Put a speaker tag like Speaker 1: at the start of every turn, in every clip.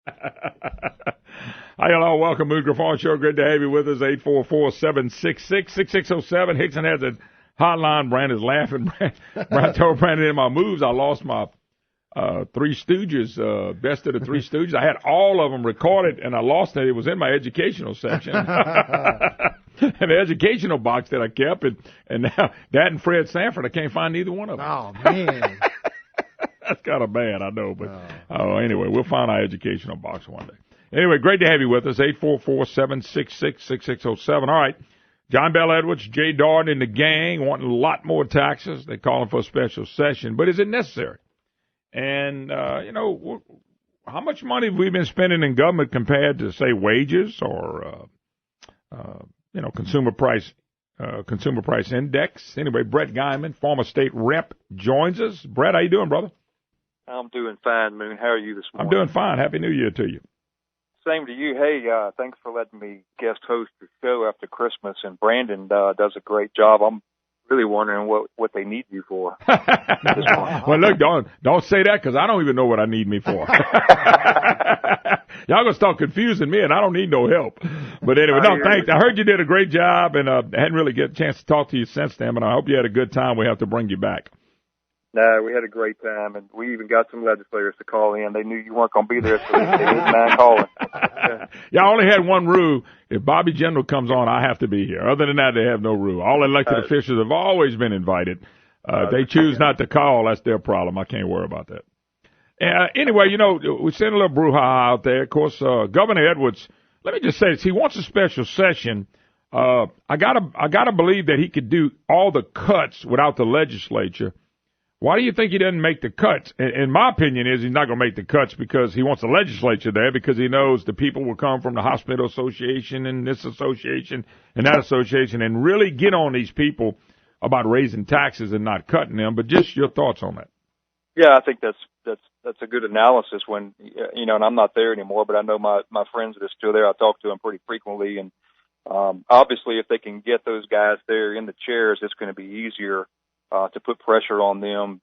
Speaker 1: Hi, hello, welcome, Moon Griffon Show. Good to have you with us. 844-766-6607. Hickson has a hotline. Brandon's laughing. Brad told Brandon in my moves, I lost my Three Stooges, best of the Three Stooges. I had all of them recorded, and I lost it. It was in my educational section. And the educational box that I kept, and now that and Fred Sanford, I can't find neither one of them.
Speaker 2: Oh, man.
Speaker 1: That's kind of bad, I know. But anyway, we'll find our educational box one day. Anyway, great to have you with us. 844-766-6607. All right. John Bell Edwards, Jay Darden, and the gang wanting a lot more taxes. They're calling for a special session. But is it necessary? And, how much money have we been spending in government compared to, say, wages or, consumer price index? Anyway, Brett Guyman, former state rep, joins us. Brett, how you doing, brother?
Speaker 3: I'm doing fine, Moon. How are you this morning?
Speaker 1: I'm doing fine. Happy New Year to you.
Speaker 3: Same to you. Hey, thanks for letting me guest host the show after Christmas. And Brandon does a great job. I'm really wondering what they need you for.
Speaker 1: Well, look, don't say that because I don't even know what I need me for. Y'all gonna start confusing me, and I don't need no help. But anyway, no, thanks. I heard you did a great job, and hadn't really get a chance to talk to you since then. But I hope you had a good time. We have to bring you back.
Speaker 3: No, we had a great time, and we even got some legislators to call in. They knew you weren't going to be there, so they didn't mind calling.
Speaker 1: Yeah, I only had one rule. If Bobby General comes on, I have to be here. Other than that, they have no rule. All elected officials have always been invited. If they choose not to call, that's their problem. I can't worry about that. Anyway, we sent a little brouhaha out there. Of course, Governor Edwards, let me just say this. He wants a special session. I gotta believe that he could do all the cuts without the legislature. Why do you think he doesn't make the cuts? In my opinion is he's not going to make the cuts because he wants the legislature there because he knows the people will come from the hospital association and this association and that association and really get on these people about raising taxes and not cutting them. But just your thoughts on that.
Speaker 3: Yeah, I think that's a good analysis when, and I'm not there anymore, but I know my friends that are still there. I talk to them pretty frequently. And obviously if they can get those guys there in the chairs, it's going to be easier to put pressure on them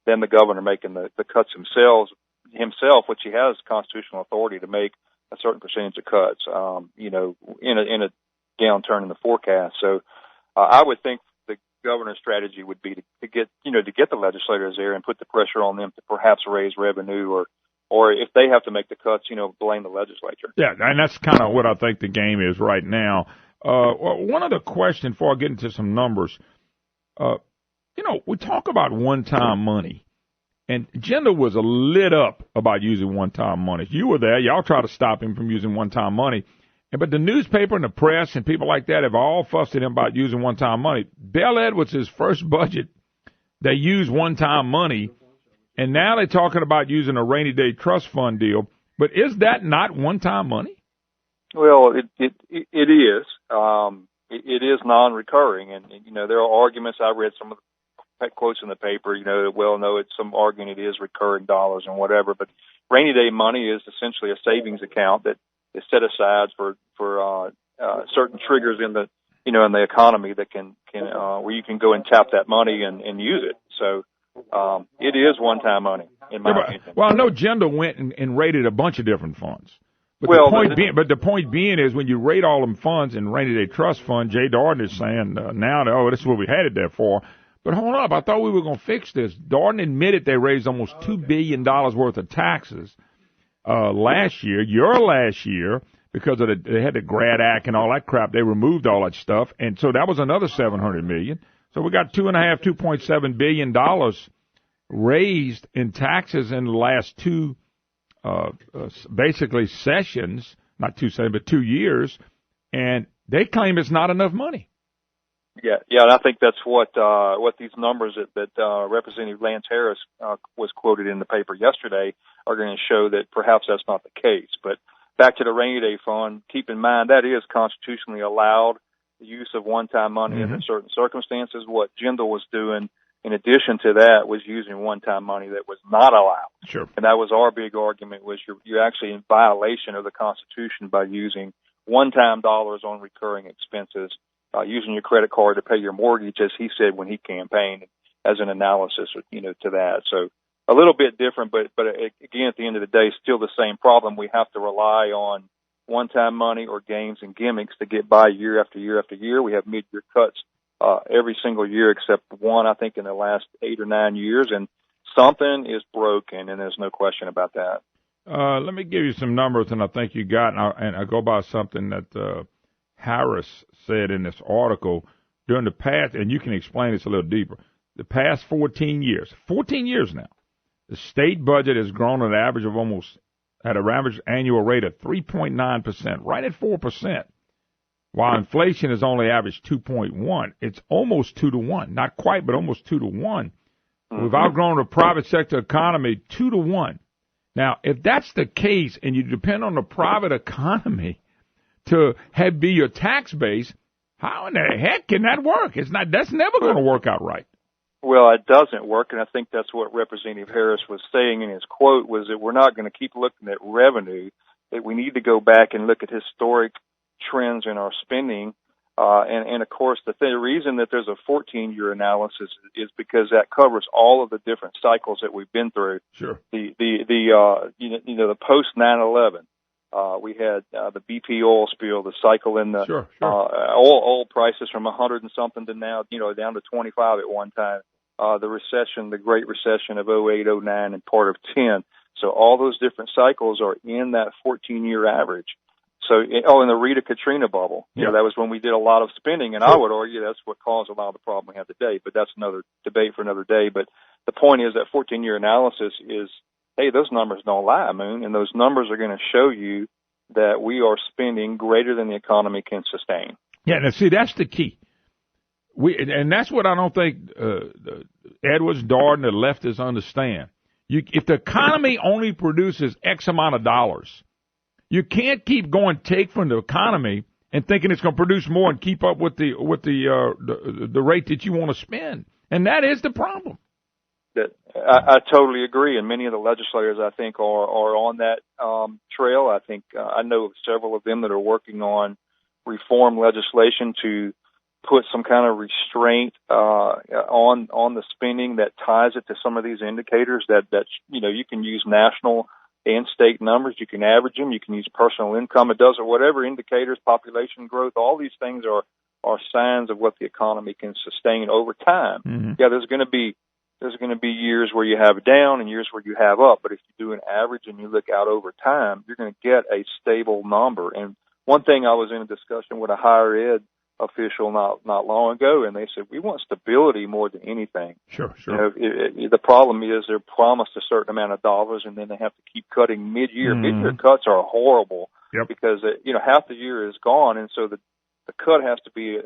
Speaker 3: than the governor making the cuts himself, which he has constitutional authority to make a certain percentage of cuts, in a downturn in the forecast. So I would think the governor's strategy would be to get the legislators there and put the pressure on them to perhaps raise revenue or if they have to make the cuts, blame the legislature.
Speaker 1: Yeah, and that's kind of what I think the game is right now. One other question before I get into some numbers. We talk about one-time money, and Jindal was lit up about using one-time money. You were there. Y'all try to stop him from using one-time money. But the newspaper and the press and people like that have all fussed at him about using one-time money. Bell Edwards' first budget, they used one-time money, and now they're talking about using a rainy day trust fund deal. But is that not one-time money?
Speaker 3: Well, it is. It is non-recurring, and there are arguments. I read some of the quotes in the paper, it's some argument it is recurring dollars and whatever, but rainy day money is essentially a savings account that is set aside for certain triggers in the economy that can where you can go and tap that money and use it. So it is one-time money in my opinion.
Speaker 1: Well, I know Jindal went and rated a bunch of different funds. But the point being is when you rate all them funds in rainy day trust fund, Jay Darden is saying this is what we had it there for. But hold up, I thought we were going to fix this. Darden admitted they raised almost $2 billion worth of taxes last year, because of they had the Grad Act and all that crap. They removed all that stuff, and so that was another $700 million. So we got $2.7 billion raised in taxes in the last two, basically sessions, not 2 sessions, but 2 years, and they claim it's not enough money.
Speaker 3: Yeah, and I think that's what these numbers that Representative Lance Harris was quoted in the paper yesterday are going to show that perhaps that's not the case. But back to the rainy day fund, keep in mind that is constitutionally allowed, the use of one-time money under certain circumstances. What Jindal was doing in addition to that was using one-time money that was not allowed.
Speaker 1: Sure.
Speaker 3: And that was our big argument, was you're actually in violation of the Constitution by using one-time dollars on recurring expenses, using your credit card to pay your mortgage, as he said when he campaigned, as an analysis, to that. So a little bit different, but again, at the end of the day, still the same problem. We have to rely on one-time money or games and gimmicks to get by year after year after year. We have mid-year cuts every single year except one, I think, in the last 8 or 9 years, and something is broken, and there's no question about that.
Speaker 1: Let me give you some numbers, and I think you got, and I go by something that Harris said in this article during the past, and you can explain this a little deeper. The past 14 years now, the state budget has grown at an average of at an average annual rate of 3.9%, right at 4%, while inflation has only averaged 2.1. It's almost 2 to 1, not quite, but almost 2 to 1. We've outgrown the private sector economy 2 to 1. Now, if that's the case, and you depend on the private economy to be your tax base, how in the heck can that work? That's never going to work out right.
Speaker 3: Well, it doesn't work, and I think that's what Representative Harris was saying in his quote, was that we're not going to keep looking at revenue, that we need to go back and look at historic trends in our spending. And of course, the reason that there's a 14-year analysis is because that covers all of the different cycles that we've been through.
Speaker 1: Sure.
Speaker 3: The post 9/11. We had the BP oil spill, the cycle in the
Speaker 1: sure.
Speaker 3: Oil prices from 100 and something to now, down to 25 at one time. The recession, the Great Recession of 08, 09, and part of 10. So all those different cycles are in that 14-year average. So, in the Rita Katrina bubble, that was when we did a lot of spending, and I would argue that's what caused a lot of the problem we have today. But that's another debate for another day. But the point is that 14-year analysis is, hey, those numbers don't lie, Moon, and those numbers are going to show you that we are spending greater than the economy can sustain.
Speaker 1: Yeah, now see, that's the key. And that's what I don't think Edwards, Darden, the leftists understand. If the economy only produces X amount of dollars, you can't keep going take from the economy and thinking it's going to produce more and keep up with the rate that you want to spend. And that is the problem.
Speaker 3: I totally agree, and many of the legislators, I think, are on that trail. I think I know of several of them that are working on reform legislation to put some kind of restraint on the spending that ties it to some of these indicators that you can use national and state numbers. You can average them. You can use personal income. It does, or whatever indicators, population growth. All these things are signs of what the economy can sustain over time. Mm-hmm. Yeah, there's going to be years where you have down and years where you have up. But if you do an average and you look out over time, you're going to get a stable number. And one thing, I was in a discussion with a higher ed official not long ago, and they said, we want stability more than anything.
Speaker 1: Sure.
Speaker 3: The problem is they're promised a certain amount of dollars, and then they have to keep cutting mid-year. Mm-hmm. Mid-year cuts are horrible.
Speaker 1: Yep.
Speaker 3: Because half the year is gone, and so the cut has to be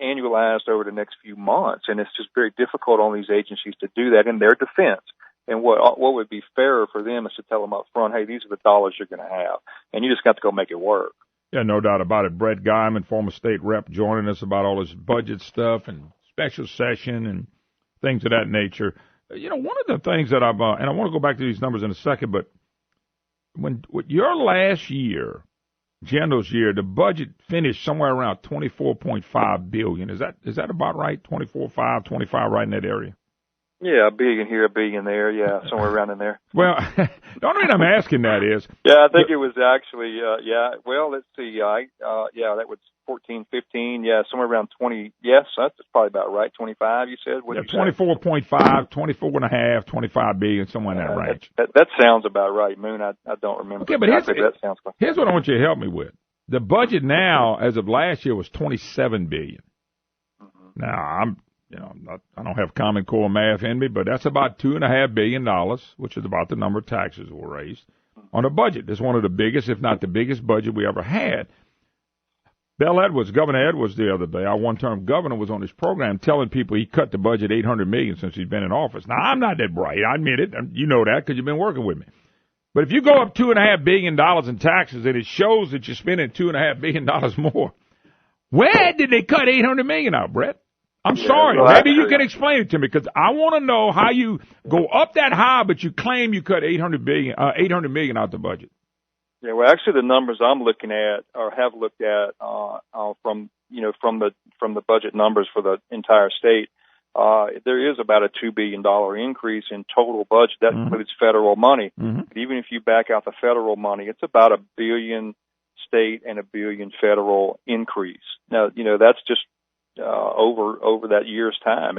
Speaker 3: annualized over the next few months, and it's just very difficult on these agencies to do that in their defense. And what would be fairer for them is to tell them up front, hey, these are the dollars you're going to have, and you just got to go make it work.
Speaker 1: Yeah, no doubt about it. Brett Guyman, former state rep, joining us about all this budget stuff and special session and things of that nature. One of the things that I've, and I want to go back to these numbers in a second, but with your last year, General's year, the budget finished somewhere around $24.5 billion. Is that about right? 24.5, 25, right in that area?
Speaker 3: Yeah, $1 billion here, $1 billion there. Yeah, somewhere around in there.
Speaker 1: Well, the only reason I'm asking that is.
Speaker 3: Yeah, I think it was actually. Yeah. Well, let's see. That was 14, 15. Yeah, somewhere around 20. Yes, that's probably about right. 25. You said. What
Speaker 1: 24.5, 24.5, 25 billion, somewhere in that range.
Speaker 3: That sounds about right, Moon. I don't remember.
Speaker 1: Okay, but here's what I want you to help me with. The budget now, as of last year, was $27 billion. Mm-hmm. Now I don't have Common Core math in me, but that's about $2.5 billion, which is about the number of taxes were raised on a budget. It's one of the biggest, if not the biggest budget we ever had. Governor Edwards the other day, our one-term governor, was on his program telling people he cut the budget $800 million since he's been in office. Now, I'm not that bright. I admit it. You know that because you've been working with me. But if you go up $2.5 billion in taxes and it shows that you're spending $2.5 billion more, where did they cut $800 million out, Brett? I'm sorry.
Speaker 3: Well,
Speaker 1: maybe you can explain it to me because I want to know how you go up that high, but you claim you cut $800 million out the budget.
Speaker 3: Yeah, well, actually, the numbers I'm looking at or have looked at from the budget numbers for the entire state, there is about a $2 billion increase in total budget. That includes federal money. But even if you back out the federal money, it's about $1 billion state and $1 billion federal increase. Now, that's just over that year's time,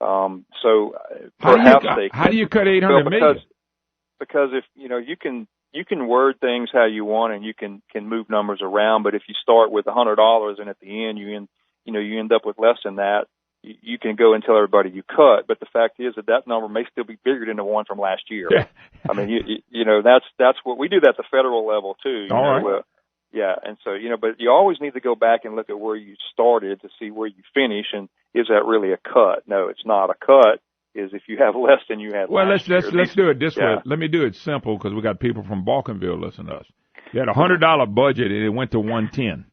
Speaker 3: so perhaps
Speaker 1: how do you cut $800 million?
Speaker 3: Because if you can word things how you want, and you can move numbers around. But if you start with $100 and at the end you end up with less than that, you can go and tell everybody you cut. But the fact is that number may still be bigger than the one from last year.
Speaker 1: Yeah.
Speaker 3: I mean, that's what we do at the federal level too.
Speaker 1: All right.
Speaker 3: Yeah, and so but you always need to go back and look at where you started to see where you finish, and is that really a cut? No, it's not a cut. Is if you have less than you had.
Speaker 1: Well,
Speaker 3: last year.
Speaker 1: let's do it this way. Let me do it simple because we got people from Balkanville listening to us. You had a $100 budget and it went to $110,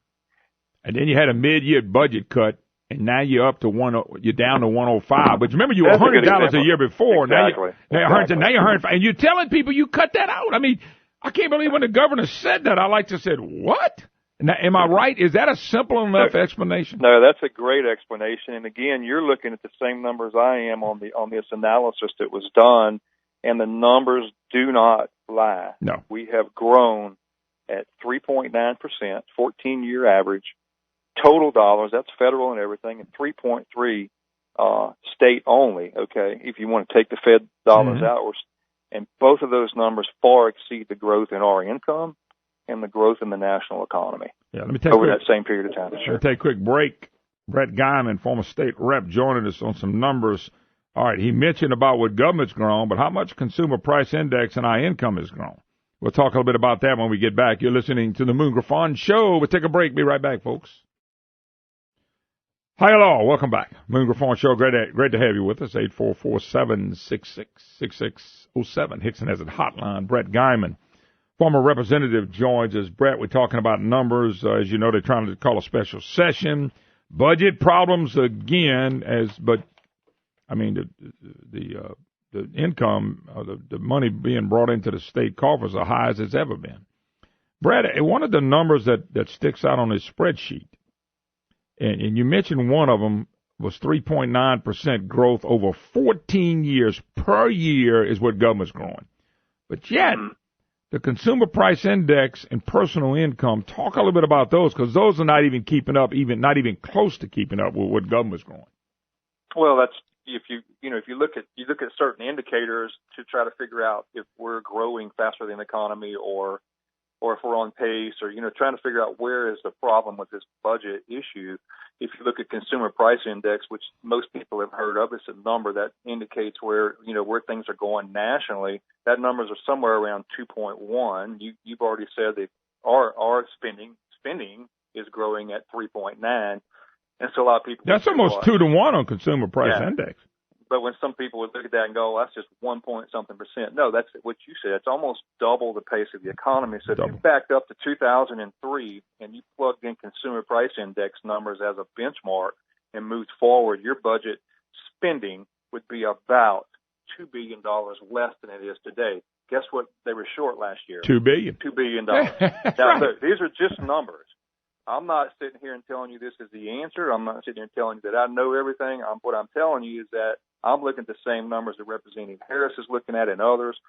Speaker 1: and then you had a mid-year budget cut, and now you're up to you're down to $105. But remember, you were $100 a year before.
Speaker 3: Exactly.
Speaker 1: Now you're $100, and you're telling people you cut that out. I mean, I can't believe when the governor said that. I like to said, what? Now, am I right? Is that a simple enough explanation?
Speaker 3: No, that's a great explanation. And again, you're looking at the same numbers I am on this analysis that was done, and the numbers do not lie.
Speaker 1: No.
Speaker 3: We have grown at 3.9%, 14-year average, total dollars, that's federal and everything, and 3.3 state only, okay, if you want to take the Fed dollars out. And both of those numbers far exceed the growth in our income and the growth in the national economy
Speaker 1: let me take
Speaker 3: over that same period of time.
Speaker 1: Sure. Let me take a quick break. Brett Guyman, former state rep, joining us on some numbers. All right, he mentioned about what government's grown, but how much consumer price index and our income has grown. We'll talk a little bit about that when we get back. You're listening to the Moon Griffon Show. We'll take a break. Be right back, folks. Hi, hello. Welcome back. Moon Griffon Show. Great to have you with us. 844-766-6607. Hickson has a hotline. Brett Guyman, former representative, joins us. Brett, we're talking about numbers. As you know, they're trying to call a special session. Budget problems again, the income, the money being brought into the state coffers are high as it's ever been. Brett, one of the numbers that sticks out on this spreadsheet, and you mentioned one of them was 3.9% growth over 14 years per year is what government's growing. But yet, the consumer price index and personal income, talk a little bit about those, because those are not even keeping up, not even close to keeping up with what government's growing.
Speaker 3: Well, that's if you look at certain indicators to try to figure out if we're growing faster than the economy or if we're on pace, or trying to figure out where is the problem with this budget issue. If you look at consumer price index, which most people have heard of, it's a number that indicates where things are going nationally. That numbers are somewhere around 2.1. You've already said that our spending is growing at 3.9, and so a lot of people.
Speaker 1: That's almost 2 to 1 on consumer price index.
Speaker 3: But when some people would look at that and go, that's just 1-point-something%. No, that's what you said. It's almost double the pace of the economy. So if you backed up to 2003 and you plugged in consumer price index numbers as a benchmark and moved forward, your budget spending would be about $2 billion less than it is today. Guess what they were short last year?
Speaker 1: $2 billion.
Speaker 3: $2 billion. Now, look, these are just numbers. I'm not sitting here and telling you this is the answer. I'm not sitting here and telling you that I know everything. What I'm telling you is that I'm looking at the same numbers that Representative Harris is looking at and others,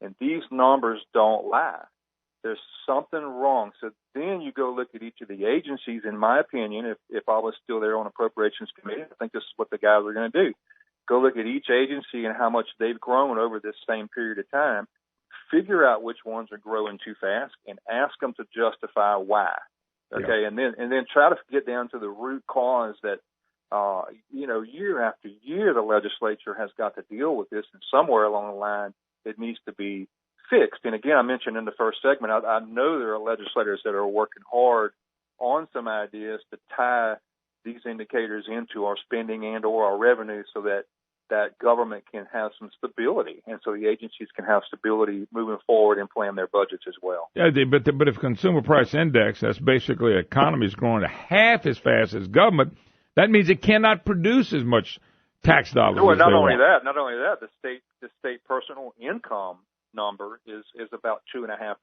Speaker 3: and these numbers don't lie. There's something wrong. So then you go look at each of the agencies, in my opinion, if I was still there on Appropriations Committee, I think this is what the guys are going to do. Go look at each agency and how much they've grown over this same period of time, figure out which ones are growing too fast, and ask them to justify why. Okay, and then try to get down to the root cause that, year after year the legislature has got to deal with this, and somewhere along the line it needs to be fixed. And again, I mentioned in the first segment, I know there are legislators that are working hard on some ideas to tie these indicators into our spending and or our revenue so that government can have some stability, and so the agencies can have stability moving forward and plan their budgets as well.
Speaker 1: Yeah, but if consumer price index, that's basically economy is growing half as fast as government, that means it cannot produce as much tax dollars.
Speaker 3: No, not only that, the state personal income number is about 2.5%.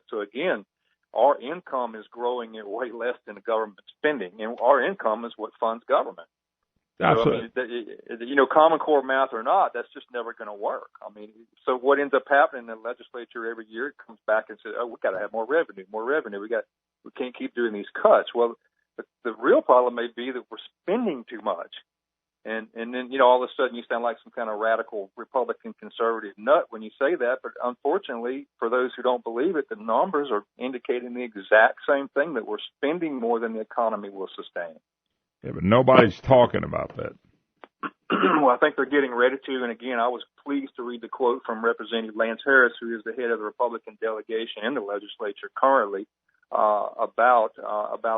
Speaker 3: So again, our income is growing at way less than the government spending, and our income is what funds government.
Speaker 1: Absolutely.
Speaker 3: So, I mean, Common Core math or not, that's just never going to work. I mean, so what ends up happening in the legislature every year, it comes back and says, oh, we got to have more revenue. We can't keep doing these cuts. Well, the real problem may be that we're spending too much. And then, all of a sudden you sound like some kind of radical Republican conservative nut when you say that. But unfortunately, for those who don't believe it, the numbers are indicating the exact same thing, that we're spending more than the economy will sustain.
Speaker 1: Yeah, but nobody's talking about that.
Speaker 3: Well, I think they're getting ready to. And again, I was pleased to read the quote from Representative Lance Harris, who is the head of the Republican delegation in the legislature currently, about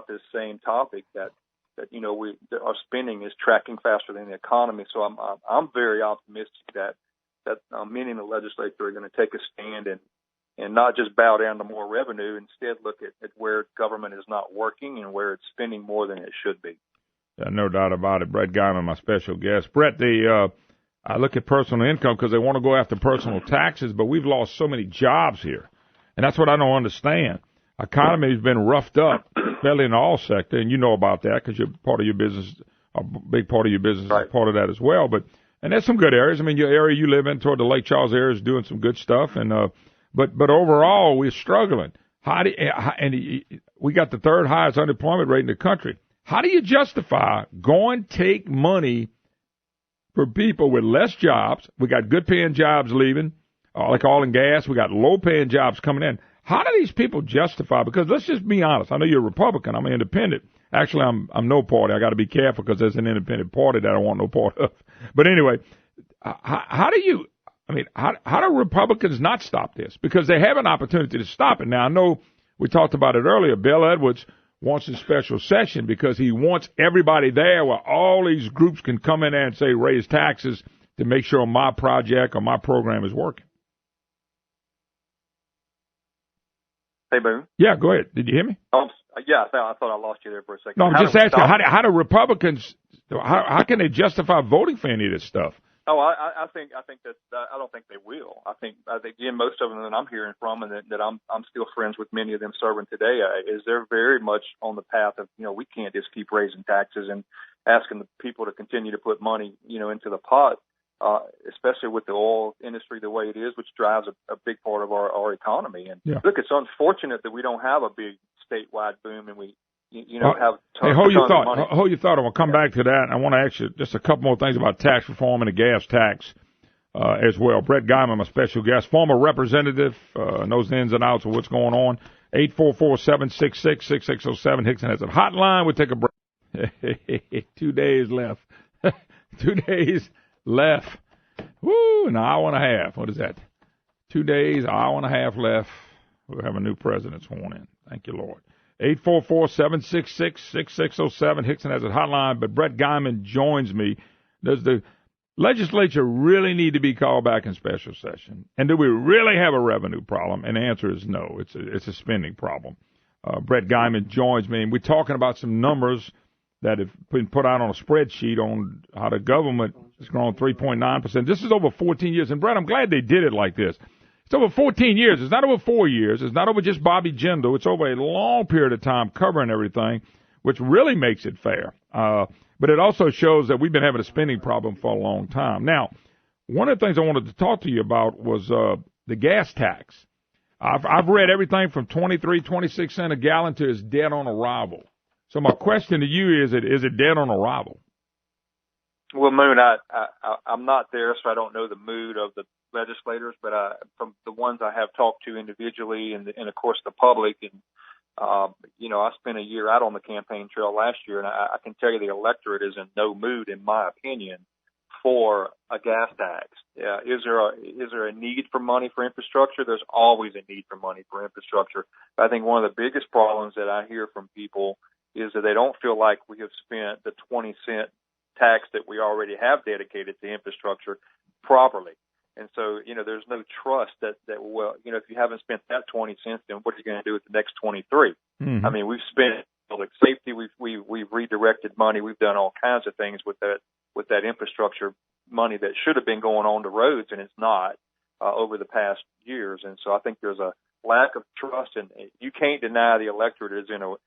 Speaker 3: this same topic, that our spending is tracking faster than the economy. So I'm very optimistic that many in the legislature are going to take a stand and not just bow down to more revenue, instead look at where government is not working and where it's spending more than it should be.
Speaker 1: Yeah, no doubt about it. Brett Guyman, my special guest. Brett, I look at personal income because they want to go after personal taxes, but we've lost so many jobs here. And that's what I don't understand. Economy has been roughed up, fairly in all sector, and you know about that because you're part of your business, a big part of your business
Speaker 3: right.
Speaker 1: is part of that as well. And there's some good areas. I mean, your area you live in toward the Lake Charles area is doing some good stuff, and but overall we're struggling. We got the third highest unemployment rate in the country. How do you justify take money for people with less jobs? We got good paying jobs leaving, like oil and gas. We got low paying jobs coming in. How do these people justify? Because let's just be honest. I know you're a Republican. I'm an independent. Actually, I'm no party. I got to be careful because there's an independent party that I want no part of. But anyway, how do Republicans not stop this? Because they have an opportunity to stop it. Now, I know we talked about it earlier. Bill Edwards wants a special session because he wants everybody there where all these groups can come in there and say raise taxes to make sure my project or my program is working.
Speaker 3: Hey, Boone.
Speaker 1: Yeah, go ahead. Did you hear me?
Speaker 3: Yeah, I thought I lost you there for a second.
Speaker 1: No, I'm just asking, how do Republicans, how can they justify voting for any of this stuff?
Speaker 3: Oh, I think that I don't think they will. I think again, most of them that I'm hearing from, and that I'm still friends with many of them serving today, is they're very much on the path of we can't just keep raising taxes and asking the people to continue to put money into the pot, especially with the oil industry the way it is, which drives a big part of our economy. And look, it's unfortunate that we don't have a big statewide boom and we have tons
Speaker 1: hold your
Speaker 3: of money.
Speaker 1: Hold your thought. I want to come back to that. I want to ask you just a couple more things about tax reform and the gas tax as well. Brett Guyman, my special guest, former representative, knows the ins and outs of what's going on. 844-766-6607. Hickson has a hotline. We'll take a break. 2 days left. 2 days left. Woo, an hour and a half. What is that? 2 days, hour and a half left. We'll have a new president sworn in. Thank you, Lord. 844-766-6607. Hickson has a hotline, but Brett Guyman joins me. Does the legislature really need to be called back in special session? And do we really have a revenue problem? And the answer is no. It's a spending problem. Brett Guyman joins me, and we're talking about some numbers that have been put out on a spreadsheet on how the government has grown 3.9%. This is over 14 years. And, Brett, I'm glad they did it like this. It's over 14 years. It's not over 4 years. It's not over just Bobby Jindal. It's over a long period of time covering everything, which really makes it fair. But it also shows that we've been having a spending problem for a long time. Now, one of the things I wanted to talk to you about was the gas tax. I've read everything from 26 cents a gallon to it's dead on arrival. So my question to you is it dead on arrival?
Speaker 3: Well, Moon, I'm not there, so I don't know the mood of the legislators, but from the ones I have talked to individually and of course the public, and I spent a year out on the campaign trail last year, and I can tell you the electorate is in no mood, in my opinion, for a gas tax. Is there a need for money for infrastructure? There's always a need for money for infrastructure. I think one of the biggest problems that I hear from people is that they don't feel like we have spent the 20-cent tax that we already have dedicated to infrastructure properly. And so, there's no trust that well, if you haven't spent that 20 cents, then what are you going to do with the next 23? Mm-hmm. I mean, we've spent public safety, we've redirected money, we've done all kinds of things with that infrastructure money that should have been going on to roads, and it's not over the past years. And so I think there's a lack of trust, and you can't deny the electorate is in a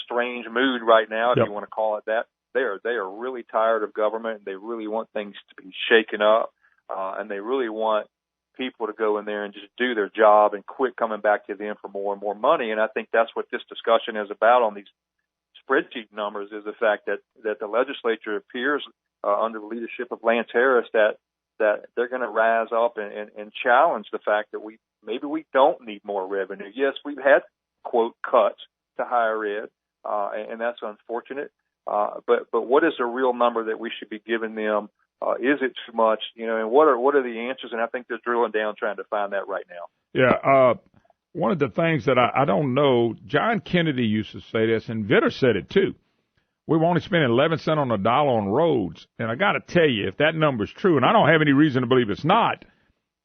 Speaker 3: strange mood right now, if you want to call it that. they are really tired of government. They really want things to be shaken up, and they really want people to go in there and just do their job and quit coming back to them for more and more money. And I think that's what this discussion is about on these spreadsheet numbers, is the fact that the legislature appears under the leadership of Lance Harris that they're going to rise up and challenge the fact that maybe we don't need more revenue. Yes, we've had, quote, cuts to higher ed, and that's unfortunate. But what is the real number that we should be giving them? Is it too much? And what are the answers? And I think they're drilling down trying to find that right now.
Speaker 1: Yeah. One of the things that I don't know, John Kennedy used to say this, and Vitter said it too. We were only spending 11 cents on the dollar on roads. And I got to tell you, if that number's true, and I don't have any reason to believe it's not,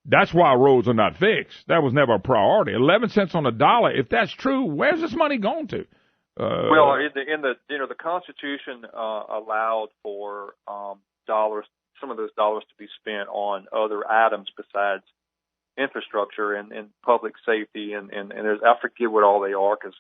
Speaker 1: that's why roads are not fixed. That was never a priority. 11 cents on the dollar. If that's true, where's this money going to?
Speaker 3: Well, the Constitution allowed for some of those dollars to be spent on other items besides infrastructure and public safety, and there's, I forget what all they are, because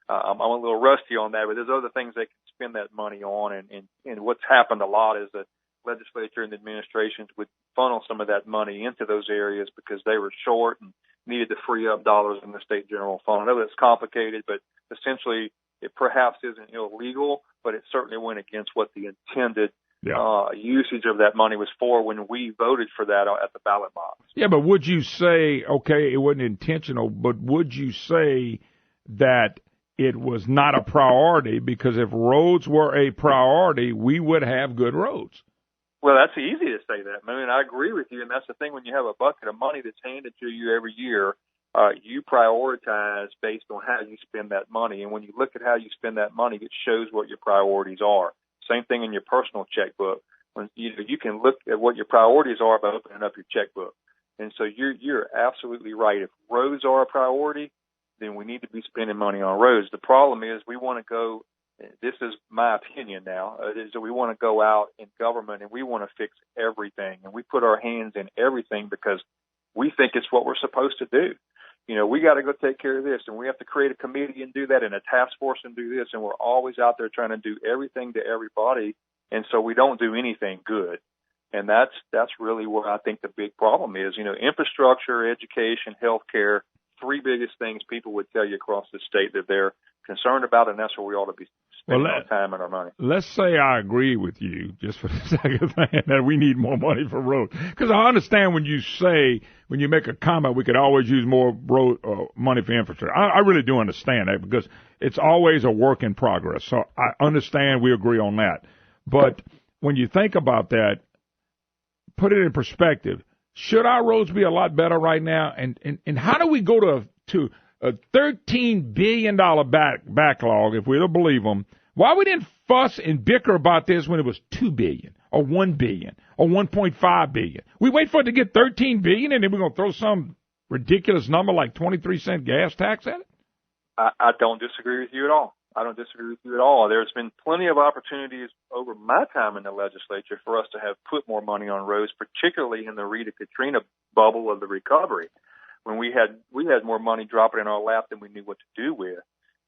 Speaker 3: I'm a little rusty on that, but there's other things they can spend that money on, and what's happened a lot is that legislature and administrations would funnel some of that money into those areas because they were short and needed to free up dollars in the state general fund. I know that's complicated, but essentially it perhaps isn't illegal, but it certainly went against what the intended usage of that money was for when we voted for that at the ballot box.
Speaker 1: Yeah, but would you say, okay, it wasn't intentional, but would you say that it was not a priority? Because if roads were a priority, we would have good roads.
Speaker 3: Well, that's easy to say that. I mean, I agree with you, and that's the thing. When you have a bucket of money that's handed to you every year, you prioritize based on how you spend that money. And when you look at how you spend that money, it shows what your priorities are. Same thing in your personal checkbook. When you can look at what your priorities are by opening up your checkbook. And so you're absolutely right. If roads are a priority, then we need to be spending money on roads. The problem is we want to go, this is my opinion now, is that we want to go out in government and we want to fix everything. And we put our hands in everything because we think it's what we're supposed to do. We got to go take care of this, and we have to create a committee and do that, and a task force and do this, and we're always out there trying to do everything to everybody, and so we don't do anything good. And that's really where I think the big problem is. Infrastructure, education, healthcare, three biggest things people would tell you across the state that they're concerned about, and that's where we ought to be spending our time and our money.
Speaker 1: Let's say I agree with you, just for the sake of saying that we need more money for roads. Because I understand when you make a comment, we could always use more road money for infrastructure. I really do understand that, because it's always a work in progress. So I understand, we agree on that. But when you think about that, put it in perspective. Should our roads be a lot better right now? And how do we go to a $13 billion backlog, if we don't believe them? Why we didn't fuss and bicker about this when it was $2 billion or $1 billion or $1.5 billion? We wait for it to get $13 billion, and then we're going to throw some ridiculous number like 23-cent gas tax at it?
Speaker 3: I don't disagree with you at all. There's been plenty of opportunities over my time in the legislature for us to have put more money on roads, particularly in the Rita Katrina bubble of the recovery, when we had more money dropping in our lap than we knew what to do with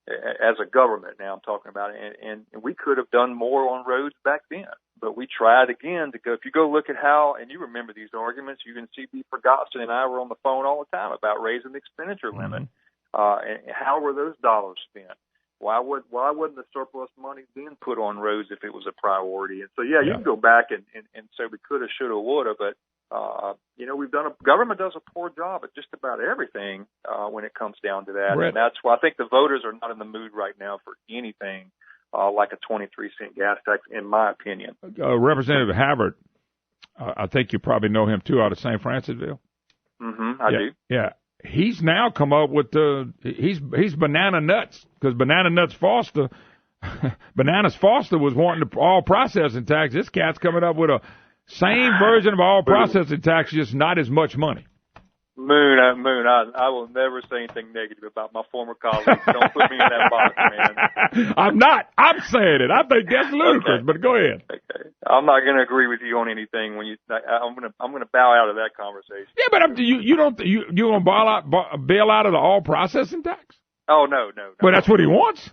Speaker 3: as a government. Now I'm talking about it, and we could have done more on roads back then, but we tried again to go. If you go look at how, and you remember these arguments, you can see B. Ferguson and I were on the phone all the time about raising the expenditure limit. And how were those dollars spent? Why wasn't the surplus money then put on roads if it was a priority? And so, you can go back and say we could have, should have, would have, but government does a poor job at just about everything when it comes down to that. Right. And that's why I think the voters are not in the mood right now for anything like a 23-cent gas tax, in my opinion.
Speaker 1: Representative Havard, I think you probably know him too, out of St. Francisville.
Speaker 3: I do.
Speaker 1: Yeah. He's now come up with he's Banana Nuts, because Bananas Foster was wanting the all processing tax. This cat's coming up with a same version of all processing tax, just not as much money.
Speaker 3: Moon, I will never say anything negative about my former colleagues. Don't put me in that box, man.
Speaker 1: I'm not. I'm saying it. I think that's ludicrous, but go ahead.
Speaker 3: Okay. I'm not going to agree with you on anything. I'm going to bow out of that conversation.
Speaker 1: Yeah, but you going to bail out of the all processing tax?
Speaker 3: Oh, no.
Speaker 1: Well, that's what he wants.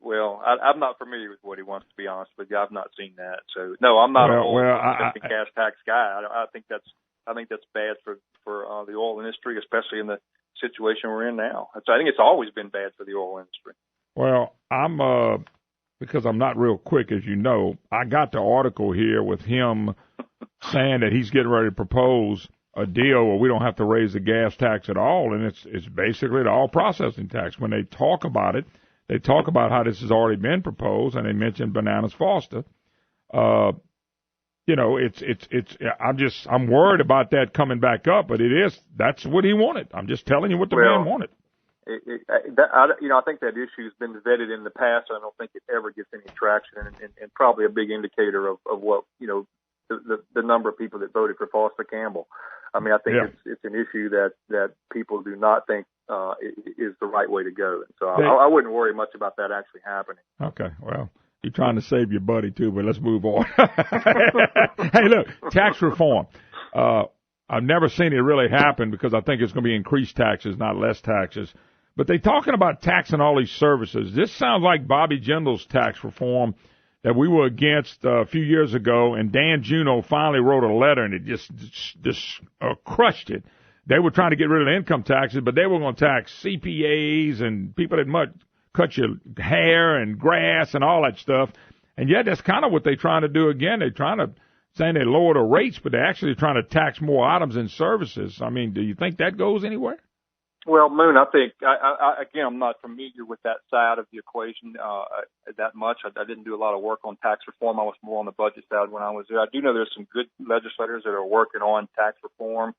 Speaker 3: Well, I'm not familiar with what he wants, to be honest with you. I've not seen that. So, no, I'm not a whole cash tax guy. I think that's bad for the oil industry, especially in the situation we're in now. I think it's always been bad for the oil industry.
Speaker 1: Well, because I'm not real quick, as you know, I got the article here with him saying that he's getting ready to propose a deal where we don't have to raise the gas tax at all, and it's basically the all processing tax. When they talk about it, they talk about how this has already been proposed, and they mention Bananas Foster. I'm worried about that coming back up, but that's what he wanted. I'm just telling you what the man wanted.
Speaker 3: I think that issue has been vetted in the past. I don't think it ever gets any traction, and probably a big indicator of what, the number of people that voted for Foster Campbell. I mean, I think it's an issue that people do not think is the right way to go. And so I wouldn't worry much about that actually happening.
Speaker 1: Okay, well, you're trying to save your buddy too, but let's move on. Hey, look, tax reform. I've never seen it really happen because I think it's going to be increased taxes, not less taxes. But they're talking about taxing all these services. This sounds like Bobby Jindal's tax reform that we were against a few years ago, and Dan Juneau finally wrote a letter, and it just crushed it. They were trying to get rid of the income taxes, but they were going to tax CPAs and people that might cut your hair and grass and all that stuff. And yet that's kind of what they're trying to do again. They're trying to saying they lower the rates, but they're actually trying to tax more items and services. I mean, do you think that goes anywhere?
Speaker 3: Well, Moon, I think, I'm not familiar with that side of the equation that much. I didn't do a lot of work on tax reform. I was more on the budget side when I was there. I do know there's some good legislators that are working on tax reform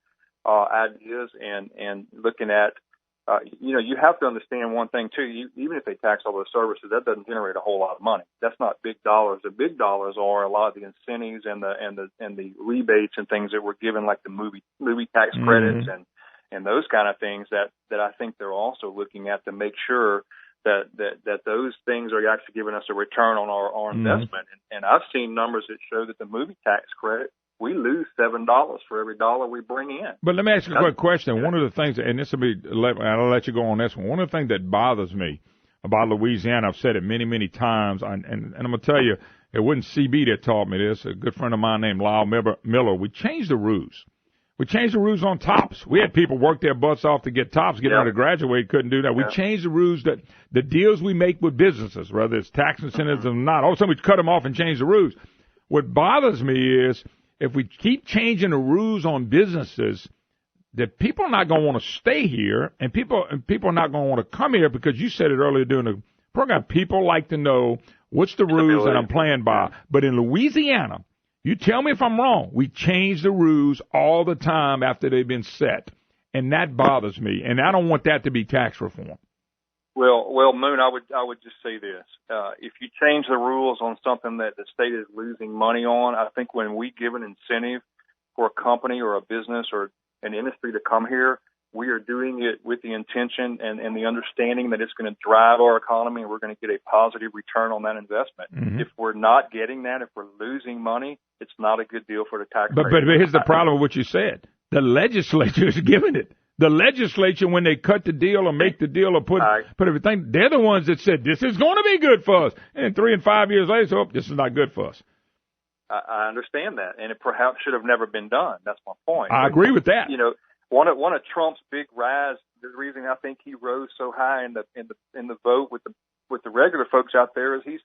Speaker 3: ideas and looking at, you have to understand one thing, too. Even if they tax all those services, that doesn't generate a whole lot of money. That's not big dollars. The big dollars are a lot of the incentives and the rebates and things that we're given, like the movie tax credits and those kind of things that I think they're also looking at to make sure that those things are actually giving us a return on our investment. And I've seen numbers that show that the movie tax credit, we lose $7 for every dollar we bring in.
Speaker 1: But let me ask you a quick question. One of the things, and this will be, I'll let you go on this one. One of the things that bothers me about Louisiana, I've said it many, many times, and I'm going to tell you, it wasn't CB that taught me this. A good friend of mine named Lyle Miller. We changed the rules. We changed the rules on tops. We had people work their butts off to get tops, getting ready to graduate, couldn't do that. We changed the rules that the deals we make with businesses, whether it's tax incentives or not, all of a sudden we cut them off and change the rules. What bothers me is if we keep changing the rules on businesses, that people are not going to want to stay here, and people are not going to want to come here because you said it earlier during the program. People like to know what's the rules that I'm playing by. But in Louisiana, you tell me if I'm wrong. We change the rules all the time after they've been set, and that bothers me. And I don't want that to be tax reform.
Speaker 3: Well, Moon, I would just say this: if you change the rules on something that the state is losing money on, I think when we give an incentive for a company or a business or an industry to come here, we are doing it with the intention and the understanding that it's going to drive our economy and we're going to get a positive return on that investment. If we're not getting that, if we're losing money, it's not a good deal for the taxpayer.
Speaker 1: But here's the problem with what you said. The legislature is giving it. The legislature, when they cut the deal or make the deal or put everything, they're the ones that said this is going to be good for us. And 3 and 5 years later, this is not good for us.
Speaker 3: I understand that, and it perhaps should have never been done. That's my point.
Speaker 1: I agree with that.
Speaker 3: One of Trump's big rise, the reason I think he rose so high in the vote with the regular folks out there is he's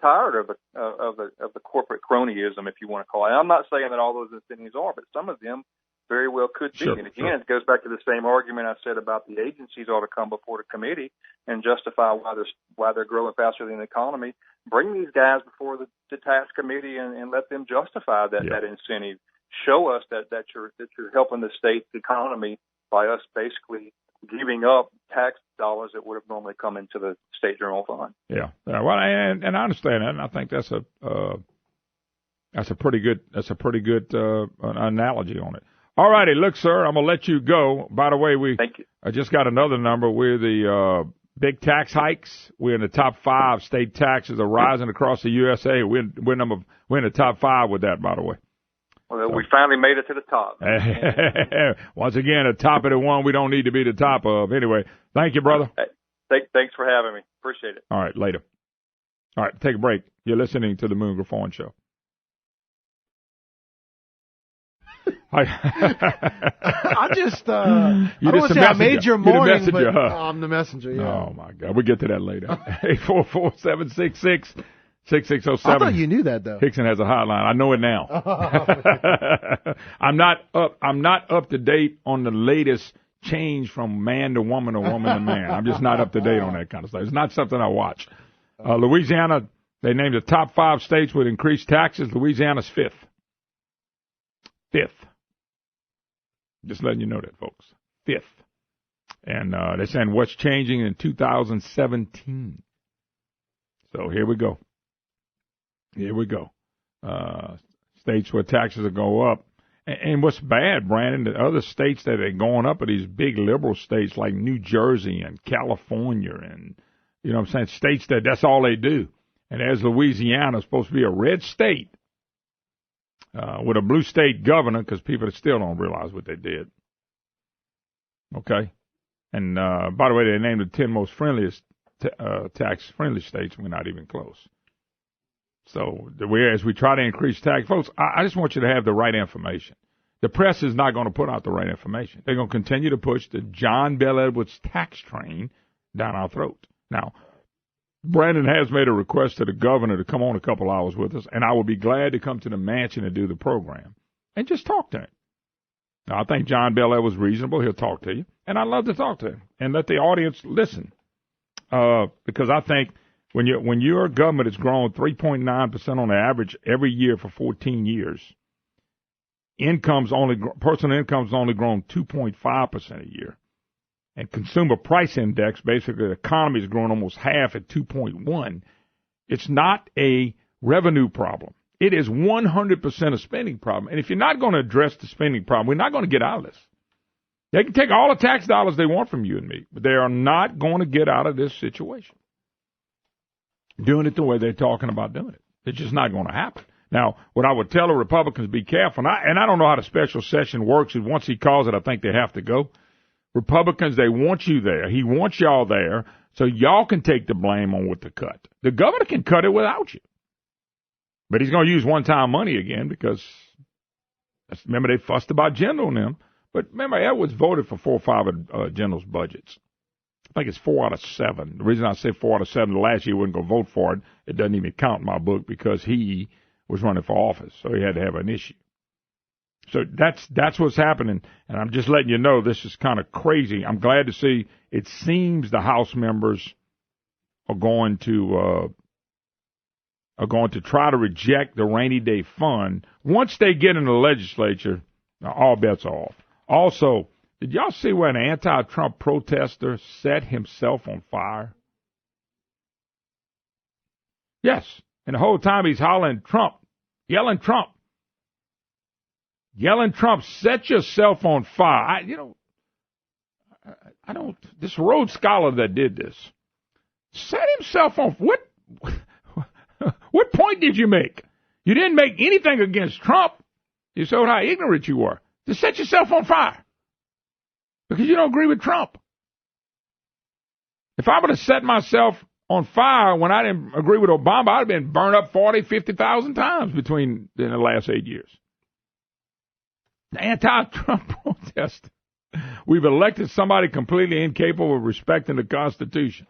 Speaker 3: tired of the corporate cronyism, if you want to call it. And I'm not saying that all those incentives are, but some of them very well could be.
Speaker 1: Sure,
Speaker 3: and again, it goes back to the same argument I said about the agencies ought to come before the committee and justify why they're growing faster than the economy. Bring these guys before the tax committee and let them justify that incentive. Show us that you're helping the state's economy by us basically giving up tax dollars that would have normally come into the state general fund.
Speaker 1: Yeah. Well, and I understand that, and I think that's a pretty good analogy on it. All righty, look, sir, I'm gonna let you go. By the way,
Speaker 3: Thank you.
Speaker 1: I just got another number. We're the big tax hikes. We're in the top 5. State taxes are rising across the USA. We're in the top 5 with that, by the way.
Speaker 3: Well, we finally made it to the top.
Speaker 1: Once again, the top of the one we don't need to be the top of. Anyway, thank you, brother.
Speaker 3: Thanks for having me. Appreciate it.
Speaker 1: All right, later. All right, take a break. You're listening to the Moon Griffon Show.
Speaker 2: I just, I don't want to say I made your
Speaker 1: You're
Speaker 2: morning,
Speaker 1: the messenger,
Speaker 2: but
Speaker 1: huh?
Speaker 2: I'm the messenger, yeah.
Speaker 1: Oh, my God. We'll get to that later. 844-766-6607.
Speaker 2: I thought you knew that, though.
Speaker 1: Hickson has a hotline. I know it now. I'm not up to date on the latest change from man to woman or woman to man. I'm just not up to date on that kind of stuff. It's not something I watch. Louisiana, they named the top 5 states with increased taxes. Louisiana's 5th. 5th. Just letting you know that, folks. 5th. And they're saying what's changing in 2017. So here we go. Here we go. States where taxes will go up. And what's bad, Brandon, the other states that are going up are these big liberal states like New Jersey and California and, you know what I'm saying, states that's all they do. And as Louisiana is supposed to be a red state with a blue state governor, because people still don't realize what they did. Okay? And, by the way, they named the 10 most friendliest tax-friendly states. We're not even close. So as we try to increase tax, folks, I just want you to have the right information. The press is not going to put out the right information. They're going to continue to push the John Bel Edwards tax train down our throat. Now, Brandon has made a request to the governor to come on a couple hours with us, and I will be glad to come to the mansion and do the program and just talk to him. Now, I think John Bel Edwards is reasonable. He'll talk to you, and I'd love to talk to him and let the audience listen because I think when your government has grown 3.9% on the average every year for 14 years, personal income's only grown 2.5% a year. And consumer price index, basically the economy is growing almost half at 2.1. It's not a revenue problem. It is 100% a spending problem. And if you're not going to address the spending problem, we're not going to get out of this. They can take all the tax dollars they want from you and me, but they are not going to get out of this situation doing it the way they're talking about doing it. It's just not going to happen. Now, what I would tell the Republicans, be careful. And I don't know how the special session works. Once he calls it, I think they have to go. Republicans, they want you there. He wants y'all there so y'all can take the blame on what to cut. The governor can cut it without you. But he's going to use one-time money again because, remember, they fussed about Jindal and them. But remember, Edwards voted for 4 or 5 of Jindal's budgets. I think it's 4 out of 7. The reason I say 4 out of 7, the last year he wasn't going to vote for it, it doesn't even count in my book because he was running for office, so he had to have an issue. So that's what's happening, and I'm just letting you know this is kind of crazy. I'm glad to see it seems the House members are going to try to reject the rainy day fund. Once they get in the legislature, all bets are off. Also, did y'all see where an anti-Trump protester set himself on fire? Yes, and the whole time he's hollering Trump, yelling Trump. Yelling Trump, set yourself on fire. This Rhodes Scholar that did this, set himself on, what point did you make? You didn't make anything against Trump. You showed how ignorant you were. To set yourself on fire. Because you don't agree with Trump. If I would have set myself on fire when I didn't agree with Obama, I'd have been burned up 40, 50,000 times in the last 8 years. The anti-Trump protest. We've elected somebody completely incapable of respecting the Constitution.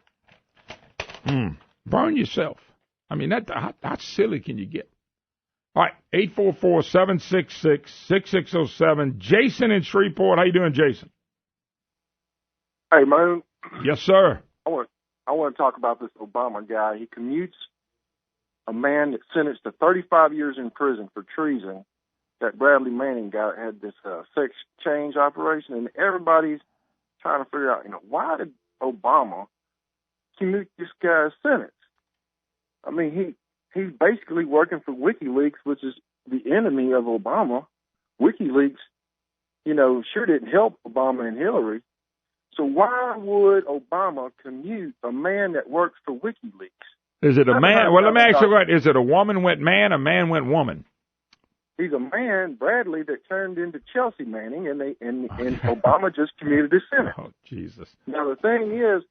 Speaker 1: Burn yourself. I mean, how silly can you get? All right, 844-766-6607. Jason in Shreveport. How you doing, Jason?
Speaker 4: Hey, Moon.
Speaker 1: Yes, sir.
Speaker 4: I want to talk about this Obama guy. He commutes a man that's sentenced to 35 years in prison for treason. That Bradley Manning guy had this sex change operation, and everybody's trying to figure out, why did Obama commute this guy's sentence? I mean, he's basically working for WikiLeaks, which is the enemy of Obama. WikiLeaks, sure didn't help Obama and Hillary. So why would Obama commute a man that works for WikiLeaks?
Speaker 1: Is it a man? Well, let me ask you what. Is it a woman went man, a man went woman?
Speaker 4: He's a man, Bradley, that turned into Chelsea Manning, and Obama just commuted his sentence.
Speaker 1: Oh, Jesus.
Speaker 4: Now, the thing is,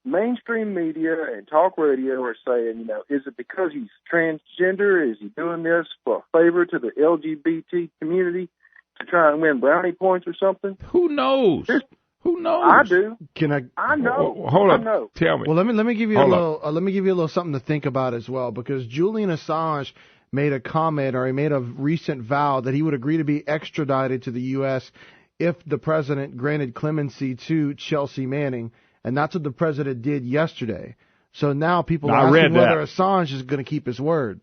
Speaker 4: mainstream media and talk radio are saying, is it because he's transgender? Is he doing this for a favor to the LGBT community to try and win brownie points or something?
Speaker 1: Who knows? Who knows?
Speaker 4: I do.
Speaker 2: I
Speaker 4: know.
Speaker 1: Hold up.
Speaker 4: I know.
Speaker 1: Tell me.
Speaker 2: Well, let me give you let me give you a little something to think about as well, because Julian Assange made a comment, or he made a recent vow that he would agree to be extradited to the U.S. if the president granted clemency to Chelsea Manning, and that's what the president did yesterday. So now people are asking whether Assange is going to keep his word.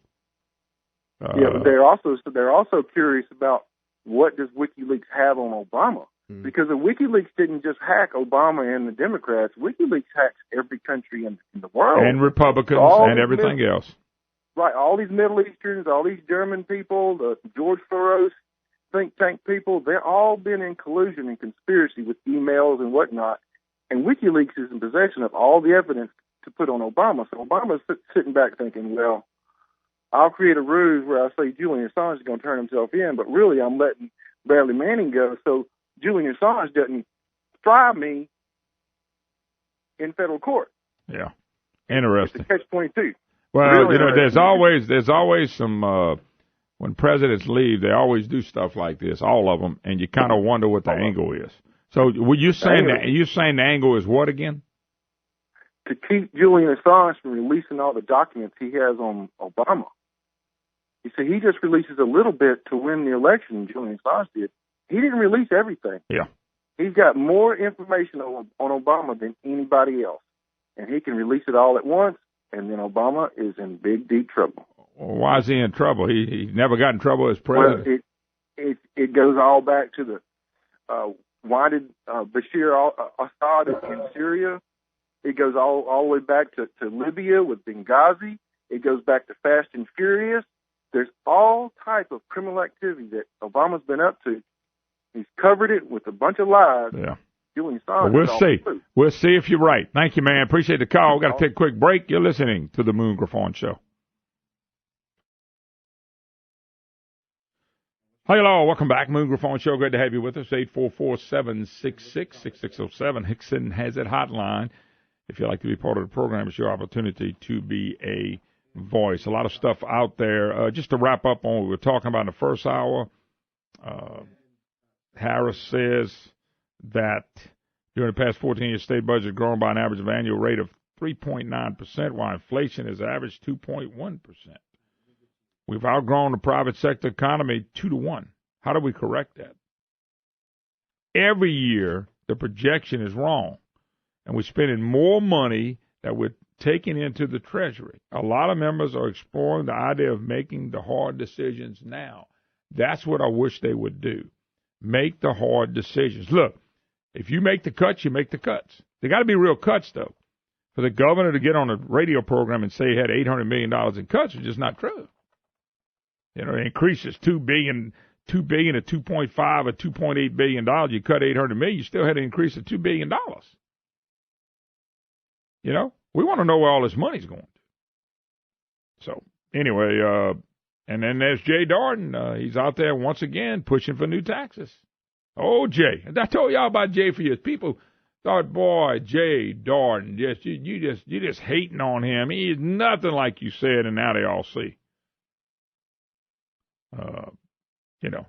Speaker 4: Yeah, but they're also curious about what does WikiLeaks have on Obama. Because if WikiLeaks didn't just hack Obama and the Democrats, WikiLeaks hacks every country in the world.
Speaker 1: And Republicans and everything else.
Speaker 4: Right, all these Middle Easterns, all these German people, the George Soros think tank people, they're all been in collusion and conspiracy with emails and whatnot. And WikiLeaks is in possession of all the evidence to put on Obama. So Obama's sitting back thinking, well, I'll create a ruse where I say Julian Assange is going to turn himself in, but really I'm letting Bradley Manning go. So Julian Assange doesn't try me in federal court.
Speaker 1: Yeah, interesting.
Speaker 4: It's a catch-22.
Speaker 1: Well,
Speaker 4: really
Speaker 1: there's always some when presidents leave, they always do stuff like this, all of them, and you kind of wonder what the angle is. So, were you saying the angle is what again?
Speaker 4: To keep Julian Assange from releasing all the documents he has on Obama. You see, he just releases a little bit to win the election. Julian Assange did. He didn't release everything.
Speaker 1: Yeah.
Speaker 4: He's got more information on Obama than anybody else. And he can release it all at once, and then Obama is in big, deep trouble.
Speaker 1: Well, why is he in trouble? He never got in trouble as president.
Speaker 4: Well, it goes all back to the why did Bashir Assad in Syria? It goes all the way back to Libya with Benghazi. It goes back to Fast and Furious. There's all type of criminal activity that Obama's been up to. He's covered it with a bunch of lies.
Speaker 1: Yeah.
Speaker 4: Julian Assange.
Speaker 1: We'll see. We'll see if you're right. Thank you, man. Appreciate the call. We've got to take a quick break. You're listening to the Moon Griffon Show. Hi, hello. Welcome back. Moon Griffon Show. Great to have you with us. 844-766-6607. Hickson has it hotline. If you'd like to be part of the program, it's your opportunity to be a voice. A lot of stuff out there. Just to wrap up on what we were talking about in the first hour, Harris says that during the past 14 years, state budget has grown by an average of annual rate of 3.9%, while inflation has averaged 2.1%. We've outgrown the private sector economy 2-1. How do we correct that? Every year, the projection is wrong, and we're spending more money that we're taking into the Treasury. A lot of members are exploring the idea of making the hard decisions now. That's what I wish they would do. Make the hard decisions. Look, if you make the cuts, you make the cuts. They got to be real cuts, though. For the governor to get on a radio program and say he had $800 million in cuts is just not true. You know, it increases $2 billion to $2.5 or $2.8 billion. You cut $800 million, you still had an increase of $2 billion. You know, we want to know where all this money's going to. So, anyway, and then there's Jay Darden. He's out there once again pushing for new taxes. Oh, Jay. I told y'all about Jay for years. People thought, boy, Jay Darden, you just hating on him. He's nothing like you said, and now they all see. You know,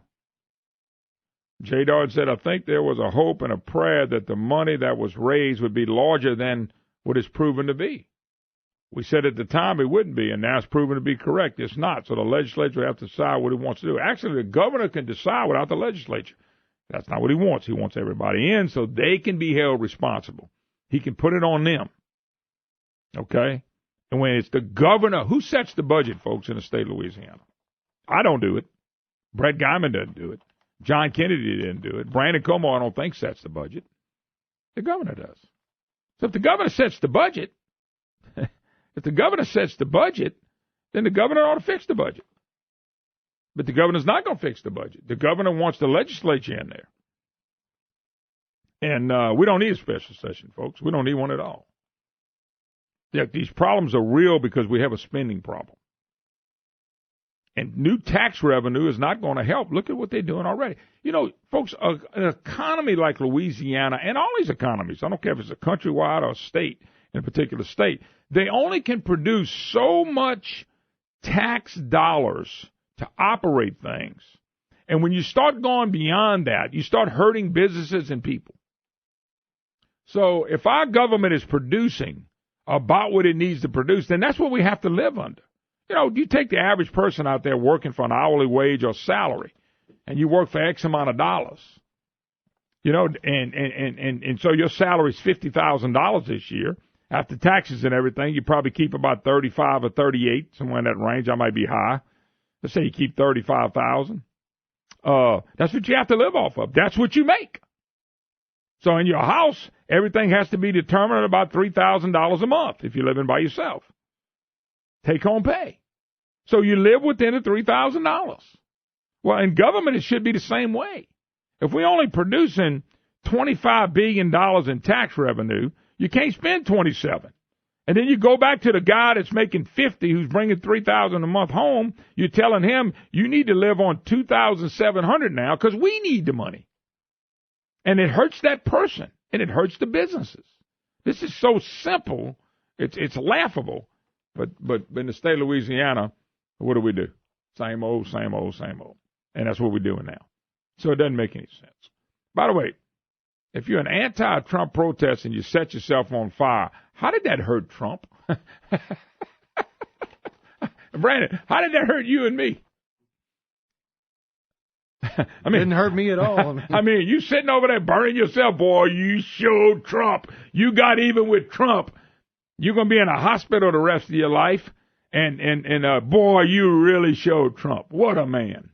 Speaker 1: Jay Darden said, I think there was a hope and a prayer that the money that was raised would be larger than what it's proven to be. We said at the time it wouldn't be, and now it's proven to be correct. It's not. So the legislature will have to decide what it wants to do. Actually, the governor can decide without the legislature. That's not what he wants. He wants everybody in so they can be held responsible. He can put it on them. Okay? And when it's the governor, who sets the budget, folks, in the state of Louisiana? I don't do it. Brett Guyman doesn't do it. John Kennedy didn't do it. Brandon Como, I don't think, sets the budget. The governor does. So if the governor sets the budget, then the governor ought to fix the budget. But the governor's not going to fix the budget. The governor wants the legislature in there. And we don't need a special session, folks. We don't need one at all. Yeah, these problems are real because we have a spending problem. And new tax revenue is not going to help. Look at what they're doing already. You know, folks, an economy like Louisiana and all these economies, I don't care if it's a countrywide or a state, in a particular state. They only can produce so much tax dollars to operate things. And when you start going beyond that, you start hurting businesses and people. So if our government is producing about what it needs to produce, then that's what we have to live under. You know, you take the average person out there working for an hourly wage or salary, and you work for X amount of dollars. You know, and so your salary is $50,000 this year. After taxes and everything, you probably keep about 35 or 38, somewhere in that range. I might be high. Let's say you keep 35,000. That's what you have to live off of. That's what you make. So in your house, everything has to be determined at about $3,000 a month if you're living by yourself. Take home pay. So you live within the $3,000. Well, in government, it should be the same way. If we're only producing $25 billion in tax revenue, you can't spend 27. And then you go back to the guy that's making 50, who's bringing $3,000 a month home. You're telling him you need to live on $2,700 now because we need the money. And it hurts that person, and it hurts the businesses. This is so simple, it's laughable. But in the state of Louisiana, what do? Same old, same old, same old. And that's what we're doing now. So it doesn't make any sense. By the way, if you're an anti-Trump protest and you set yourself on fire, how did that hurt Trump? Brandon, how did that hurt you and me? I mean,
Speaker 2: didn't hurt me at all.
Speaker 1: I mean, you sitting over there burning yourself, boy. You showed Trump. You got even with Trump. You're gonna be in a hospital the rest of your life, and boy, you really showed Trump. What a man!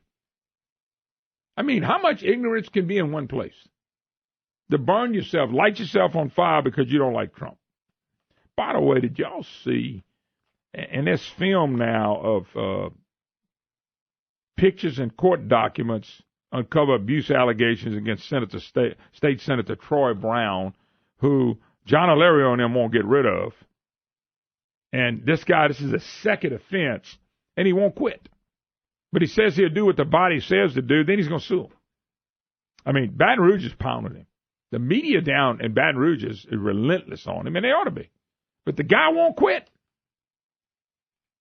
Speaker 1: I mean, how much ignorance can be in one place? To burn yourself, light yourself on fire because you don't like Trump. By the way, did y'all see? And this film now of pictures and court documents uncover abuse allegations against State Senator Troy Brown, who John Alario and them won't get rid of. And this guy, this is a second offense, and he won't quit. But he says he'll do what the body says to do, then he's going to sue him. I mean, Baton Rouge is pounding him. The media down in Baton Rouge is relentless on him, and they ought to be. But the guy won't quit.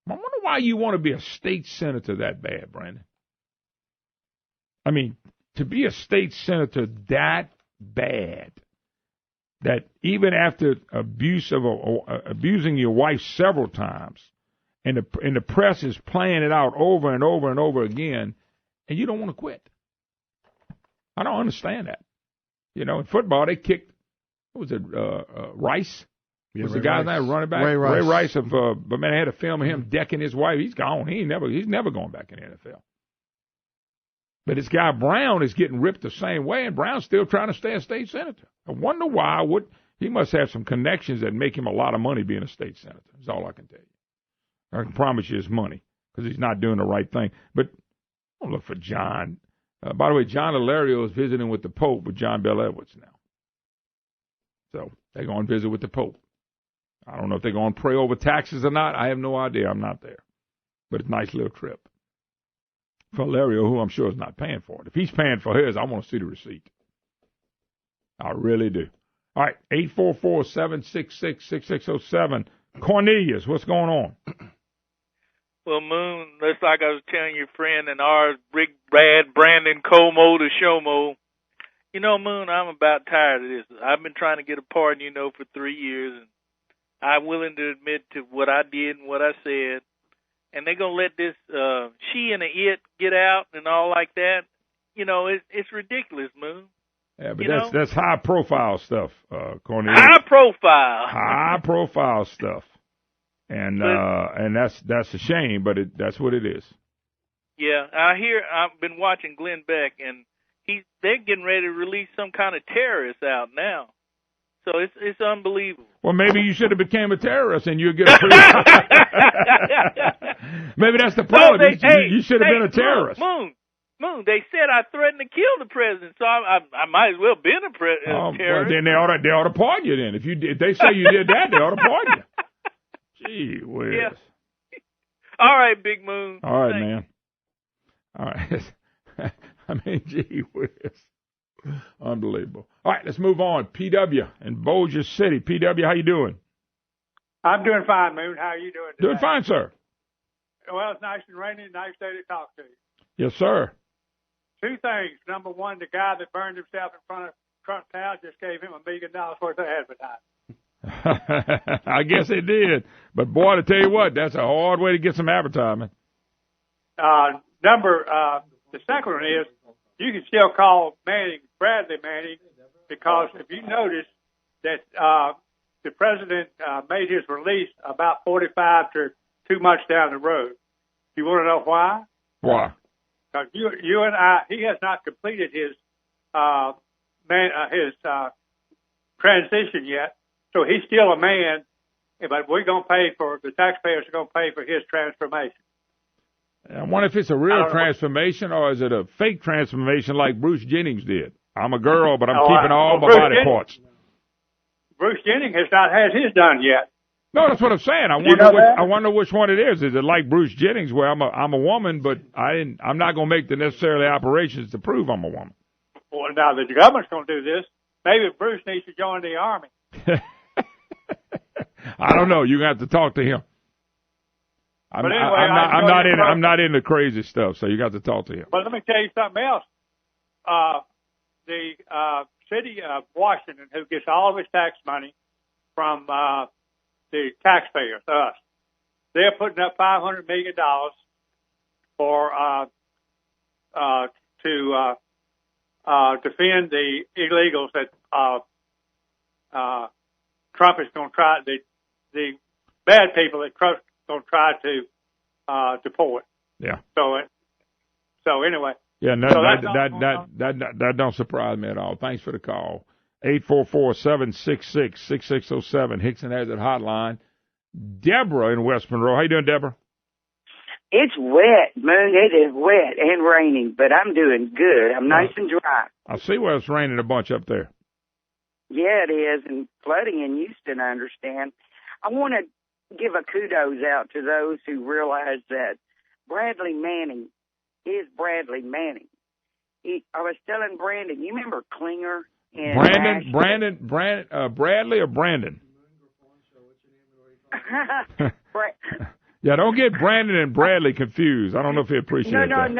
Speaker 1: I wonder why you want to be a state senator that bad, Brandon. I mean, to be a state senator that bad, that even after abusing your wife several times, and the press is playing it out over and over and over again, and you don't want to quit. I don't understand that. You know, in football, they kicked, what was it, Rice?
Speaker 2: Yeah,
Speaker 1: was the guy that running back?
Speaker 2: Ray Rice.
Speaker 1: But man, I had a film of him decking his wife. He's gone. He's never going back in the NFL. But this guy Brown is getting ripped the same way, and Brown's still trying to stay a state senator. I wonder why. He must have some connections that make him a lot of money being a state senator. That's all I can tell you. I can promise you it's money because he's not doing the right thing. But don't look for John. By the way, John Alario is visiting with the Pope with John Bell Edwards now. So they're going to visit with the Pope. I don't know if they're going to pray over taxes or not. I have no idea. I'm not there. But it's a nice little trip. For Alario, who I'm sure is not paying for it. If he's paying for his, I want to see the receipt. I really do. All right, 844-766-6607. Cornelius, what's going on?
Speaker 5: Well, Moon, that's like I was telling your friend and ours, Big Brad, Brandon, Como, the Showmo. You know, Moon, I'm about tired of this. I've been trying to get a pardon, for 3 years, and I'm willing to admit to what I did and what I said. And they're going to let this she and the it get out and all like that. It's ridiculous, Moon.
Speaker 1: Yeah, but that's high-profile stuff, Cornelius.
Speaker 5: High-profile.
Speaker 1: High-profile stuff. And that's a shame, but that's what it is.
Speaker 5: Yeah, I've been watching Glenn Beck, and they're getting ready to release some kind of terrorist out now. So it's unbelievable.
Speaker 1: Well, maybe you should have became a terrorist, and you'd get a free. Maybe that's the problem. You should have been a terrorist.
Speaker 5: Moon. They said I threatened to kill the president, so I might as well been a terrorist.
Speaker 1: Well, then they ought to pardon you. Then if they say you did that, they ought to pardon you. Gee whiz.
Speaker 5: Yeah. All right, Big Moon.
Speaker 1: All right, Thanks. Man. All right. I mean, gee whiz. Unbelievable. All right, let's move on. PW in Bossier City. PW, how you doing?
Speaker 6: I'm doing fine, Moon. How are you doing today?
Speaker 1: Doing fine, sir.
Speaker 6: Well, it's nice and rainy. Nice day to talk to you.
Speaker 1: Yes, sir.
Speaker 6: Two things. Number one, the guy that burned himself in front of Trump Tower just gave him $1 million worth of advertising.
Speaker 1: I guess they did. But, boy, to tell you what, that's a hard way to get some advertisement.
Speaker 6: The second one is you can still call Manning Bradley Manning because if you notice that the president made his release about 45 to 2 months down the road. You want to know why?
Speaker 1: Why?
Speaker 6: Because you and I, he has not completed his transition yet, so he's still a man. But we're going to pay for the taxpayers are going to pay for his transformation.
Speaker 1: I wonder if it's a real transformation or is it a fake transformation like Bruce Jennings did. I'm a girl, but I'm keeping all my body parts.
Speaker 6: Bruce Jennings has not had his done yet.
Speaker 1: No, that's what I'm saying. I wonder which one it is. Is it like Bruce Jennings, where I'm a woman, but I'm not going to make the necessarily operations to prove I'm a woman.
Speaker 6: Well, now the government's going to do this. Maybe Bruce needs to join the army.
Speaker 1: I don't know. You're going to have to talk to him.
Speaker 6: But anyway,
Speaker 1: I'm not into crazy stuff, so you got to talk to him.
Speaker 6: But let me tell you something else. The city of Washington, who gets all of its tax money from the taxpayers, us, they're putting up $500 million for to defend the illegals that Trump is going to try. The bad people that Trump's going to try to deport.
Speaker 1: Yeah.
Speaker 6: So anyway.
Speaker 1: Yeah, no, that don't surprise me at all. Thanks for the call. 844-766-6607. Hickson has it hotline. Deborah in West Monroe. How you doing, Deborah?
Speaker 7: It's wet, Moon. It is wet and raining, but I'm doing good. I'm nice and dry.
Speaker 1: I see where it's raining a bunch up there.
Speaker 7: Yeah, it is, and flooding in Houston, I understand. I want to give a kudos out to those who realize that Bradley Manning is Bradley Manning. I was telling Brandon, you remember Klinger?
Speaker 1: Bradley or Brandon? Yeah, don't get Brandon and Bradley confused. I don't know if he appreciates that.
Speaker 7: No. I'm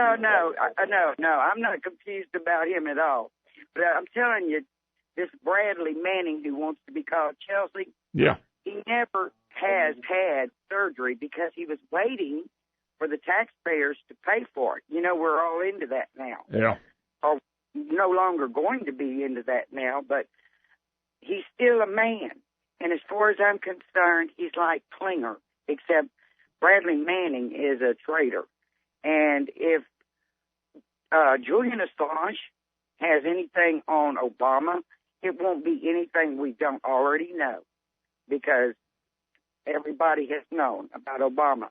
Speaker 7: not confused about him at all. But I'm telling you, this Bradley Manning who wants to be called Chelsea,
Speaker 1: yeah,
Speaker 7: he never has had surgery because he was waiting for the taxpayers to pay for it. You know, we're all into that now.
Speaker 1: Yeah.
Speaker 7: Or no longer going to be into that now, but he's still a man. And as far as I'm concerned, he's like Klinger, except Bradley Manning is a traitor. And if Julian Assange has anything on Obama, it won't be anything we don't already know because everybody has known about Obama.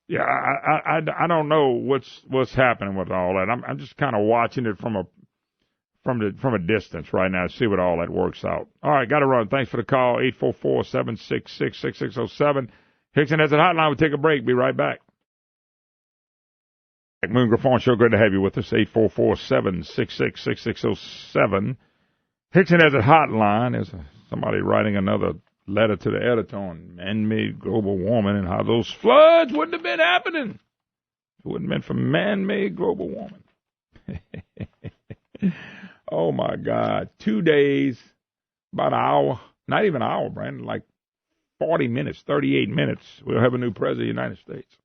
Speaker 1: Yeah, I don't know what's happening with all that. I'm just kind of watching it from a distance right now to see what all that works out. All right, got to run. Thanks for the call. 844-766-6607. Hickson has a hotline. We'll take a break. Be right back. Moon Griffon Show. Great to have you with us. 844-766-6607. Hickson has a hotline. There's somebody writing another letter to the editor on man-made global warming and how those floods wouldn't have been happening. It wouldn't have been for man-made global warming. Oh, my God. 2 days, about an hour, not even an hour, Brandon, like 40 minutes, 38 minutes. We'll have a new president of the United States.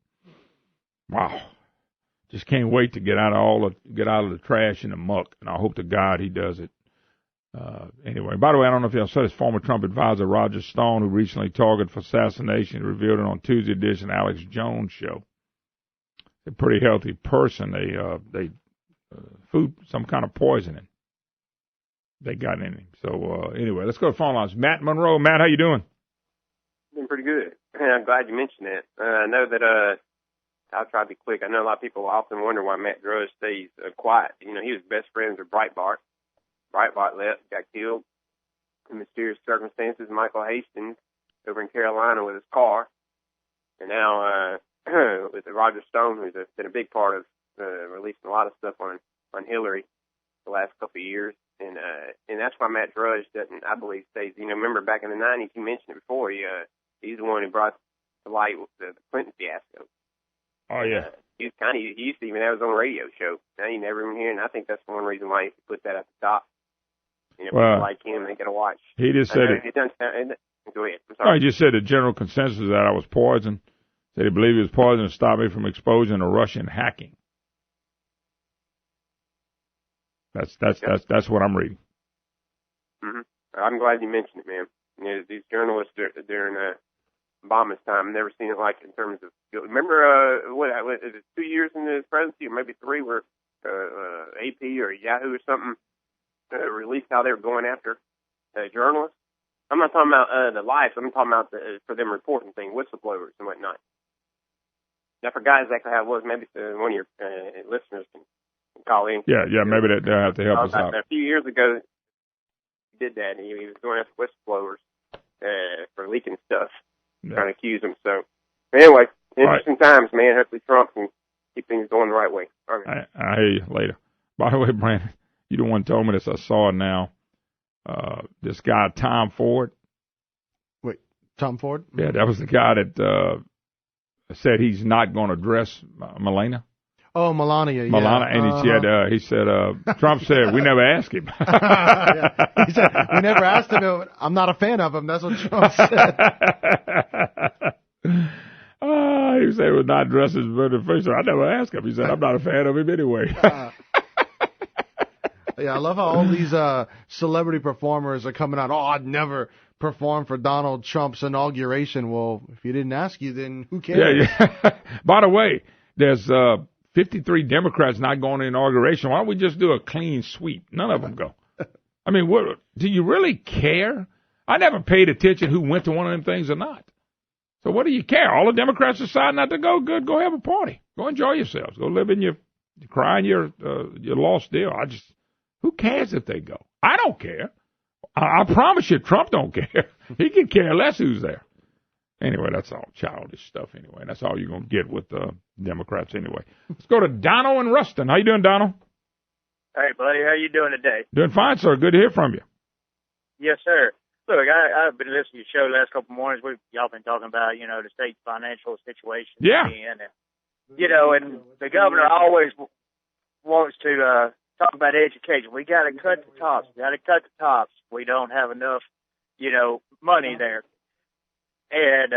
Speaker 1: Wow. Just can't wait to get out of the trash and the muck, and I hope to God he does it. Anyway, by the way, I don't know if y'all saw his former Trump advisor, Roger Stone, who recently targeted for assassination, revealed it on Tuesday edition of Alex Jones' show. A pretty healthy person. They food, some kind of poisoning they got in him. So, anyway, let's go to phone lines. Matt Monroe. Matt, how you doing?
Speaker 8: Doing pretty good. I'm glad you mentioned that. I know that, I'll try to be quick. I know a lot of people often wonder why Matt Drudge stays quiet. You know, he was best friends with Breitbart. Breitbart left, got killed in mysterious circumstances. Michael Hastings over in Carolina with his car. And now with Roger Stone, who's been a big part of releasing a lot of stuff on Hillary the last couple of years. And that's why Matt Drudge doesn't, I believe, stays. You know, remember back in the 90s, you mentioned it before, he He's the one who brought to light the Clinton fiasco.
Speaker 1: Oh, yeah.
Speaker 8: He used to even have his own radio show. Now you never even hear, and I think that's one reason why he put that at the top. You know, people like him, they got to watch.
Speaker 1: He just said it.
Speaker 8: Go ahead. I'm
Speaker 1: No,
Speaker 8: sorry.
Speaker 1: he just said the general consensus that I was poisoned. Said he believed he was poisoned to stop me from exposing the Russian hacking. That's what I'm reading.
Speaker 8: Mm-hmm. I'm glad you mentioned it, man. You know, these journalists during Obama's time, never seen it like in terms of. Remember, what is it, 2 years into his presidency, or maybe 3, where AP or Yahoo or something released how they were going after journalists. I'm not talking about the lives. I'm talking about for them reporting things, whistleblowers and whatnot. I forgot exactly how it was. Maybe one of your listeners can call in.
Speaker 1: Yeah, maybe they'll have to help us out.
Speaker 8: A few years ago, he did that. He was going after whistleblowers for leaking stuff, trying to accuse them. So, anyway, interesting times, man. Hopefully Trump can keep things going the right way. Okay.
Speaker 1: I hear you later. By the way, Brandon, you the one told me this. I saw it now. This guy, Tom Ford.
Speaker 2: Wait, Tom Ford?
Speaker 1: Yeah, that was the guy that said he's not going to dress Melania.
Speaker 2: Oh, Melania, yeah.
Speaker 1: And he said, Trump said, we never asked him.
Speaker 2: Yeah. He said, we never asked him. I'm not a fan of him. That's what Trump said.
Speaker 1: He said he was not dressed as beneficial. I never asked him. He said, I'm not a fan of him anyway.
Speaker 2: Yeah, I love how all these celebrity performers are coming out. Oh, I'd never perform for Donald Trump's inauguration. Well, if he didn't ask you, then who cares?
Speaker 1: Yeah. By the way, there's 53 Democrats not going to inauguration. Why don't we just do a clean sweep? None of them go. I mean, do you really care? I never paid attention who went to one of them things or not. So what do you care? All the Democrats decide not to go. Good, go have a party. Go enjoy yourselves. Go live in your crying your lost deal. Who cares if they go? I don't care. I promise you, Trump don't care. He can care less who's there. Anyway, that's all childish stuff anyway. That's all you're going to get with Democrats anyway. Let's go to Donald in Ruston. How you doing, Donald?
Speaker 9: Hey, buddy. How you doing today?
Speaker 1: Doing fine, sir. Good to hear from you.
Speaker 9: Yes, sir. Look, I've been listening to your show the last couple of mornings. Y'all been talking about, the state's financial situation.
Speaker 1: Yeah.
Speaker 9: And, and the governor always wants to talk about education. We got to cut the tops. We don't have enough, money there. And,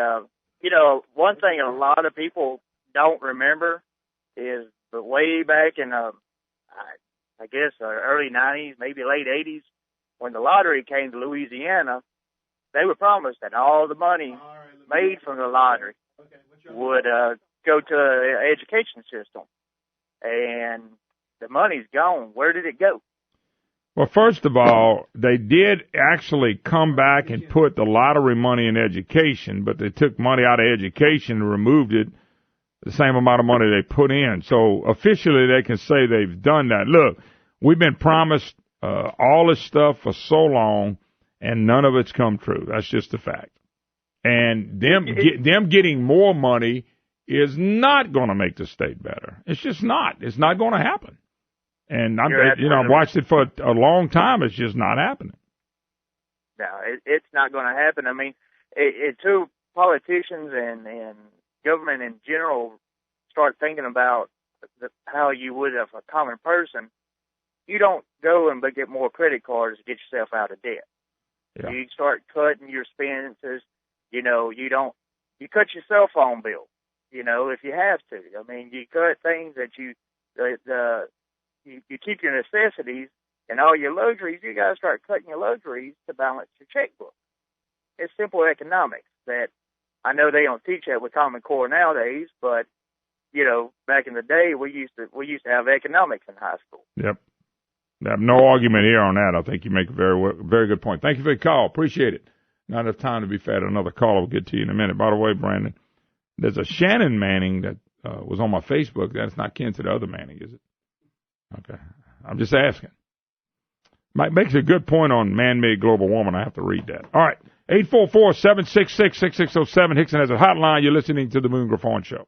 Speaker 9: one thing a lot of people don't remember is the way back in, I guess, early 90s, maybe late 80s, when the lottery came to Louisiana, they were promised that all the money made from the lottery would go to the education system. And the money's gone. Where did it go?
Speaker 1: Well, first of all, they did actually come back and put the lottery money in education, but they took money out of education and removed it, the same amount of money they put in. So officially they can say they've done that. Look, we've been promised all this stuff for so long, and none of it's come true. That's just a fact. And them getting more money is not going to make the state better. It's just not. It's not going to happen. And I've watched it for a long time. It's just not happening.
Speaker 9: No, it's not going to happen. I mean, until politicians and government in general start thinking about how you would of a common person, you don't go and get more credit cards to get yourself out of debt. Yeah. You start cutting your expenses. You cut your cell phone bill. If you have to. I mean, you cut things that you keep your necessities and all your luxuries. You got to start cutting your luxuries to balance your checkbook. It's simple economics that I know they don't teach that with Common Core nowadays, but back in the day we used to have economics in high school.
Speaker 1: Yep. I have no argument here on that. I think you make a very, very good point. Thank you for the call. Appreciate it. Not enough time to be fed. Another call. We'll get to you in a minute. By the way, Brandon, there's a Shannon Manning that was on my Facebook. That's not kin to the other Manning, is it? Okay. I'm just asking. Mike makes a good point on man-made global warming. I have to read that. All right. 844-766-6607. Hickson has a hotline. You're listening to the Moon Griffon Show.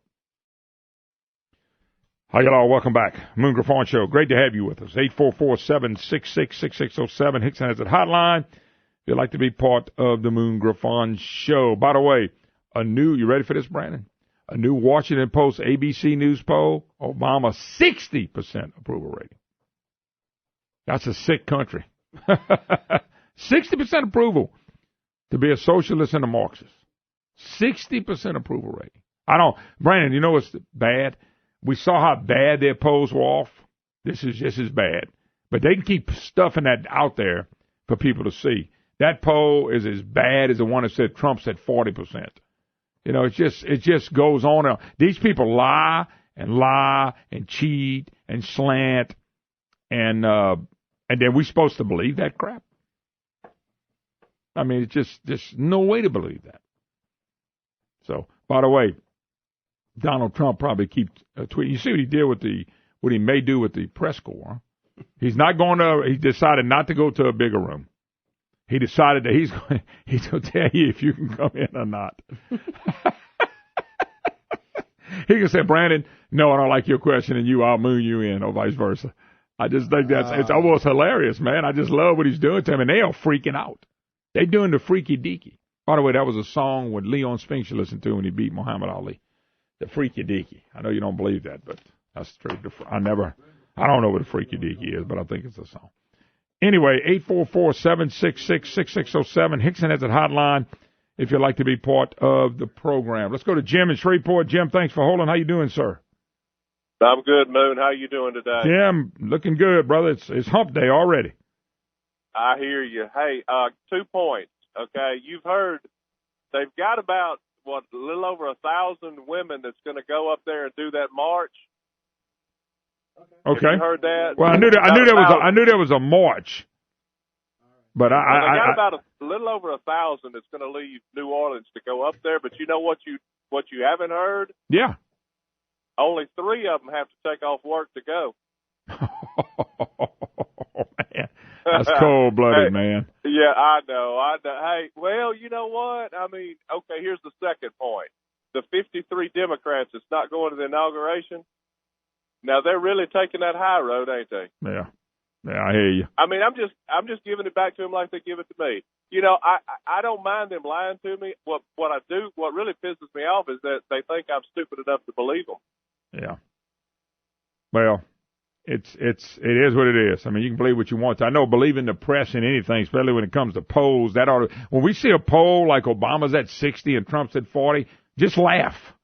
Speaker 1: Hi, y'all. Welcome back. Moon Griffon Show. Great to have you with us. 844-766-6607. Hickson has a hotline. If you'd like to be part of the Moon Griffon Show. By the way, you ready for this, Brandon? A new Washington Post ABC News poll, Obama 60% approval rating. That's a sick country. 60% approval to be a socialist and a Marxist. 60% approval rating. Brandon, you know what's bad? We saw how bad their polls were off. This is just as bad. But they can keep stuffing that out there for people to see. That poll is as bad as the one that said Trump's at 40%. You know, it just goes on. These people lie and cheat and slant, and then we're supposed to believe that crap. I mean, it's just there's no way to believe that. So, by the way, Donald Trump probably keeps tweeting. You see what he did with what he may do with the press corps. He's not going to. He decided not to go to a bigger room. He decided that he's going to tell you if you can come in or not. He can say, Brandon, no, I don't like your question, and I'll moon you in, or vice versa. I just think it's almost hilarious, man. I just love what he's doing to him, and they are freaking out. They're doing the freaky deaky. By the way, that was a song with Leon Spinks you listened to when he beat Muhammad Ali. The freaky deaky. I know you don't believe that, but that's true. I don't know what a freaky deaky is, but I think it's a song. Anyway, 844-766-6607. Hickson has a hotline if you'd like to be part of the program. Let's go to Jim in Shreveport. Jim, thanks for holding. How you doing, sir?
Speaker 10: I'm good, Moon. How you doing today?
Speaker 1: Jim, looking good, brother. It's hump day already.
Speaker 10: I hear you. Hey, 2 points, okay? You've heard they've got about, a little over 1,000 women that's going to go up there and do that march.
Speaker 1: Okay.
Speaker 10: Have you heard that?
Speaker 1: Well, I knew there was a march, but
Speaker 10: they got about a little over 1,000 that's going to leave New Orleans to go up there. But you know what you haven't heard?
Speaker 1: Yeah.
Speaker 10: Only 3 of them have to take off work to go.
Speaker 1: Oh, man. That's cold-blooded, man.
Speaker 10: Yeah, I know. Hey, well, you know what? I mean, okay, here's the second point. The 53 Democrats that's not going to the inauguration. Now they're really taking that high road, ain't they?
Speaker 1: Yeah, I hear you.
Speaker 10: I mean, I'm just giving it back to them like they give it to me. You know, I don't mind them lying to me. What really pisses me off is that they think I'm stupid enough to believe them.
Speaker 1: Yeah. Well, it is what it is. I mean, you can believe what you want to. I know believing the press in anything, especially when it comes to polls, when we see a poll like Obama's at 60 and Trump's at 40, just laugh.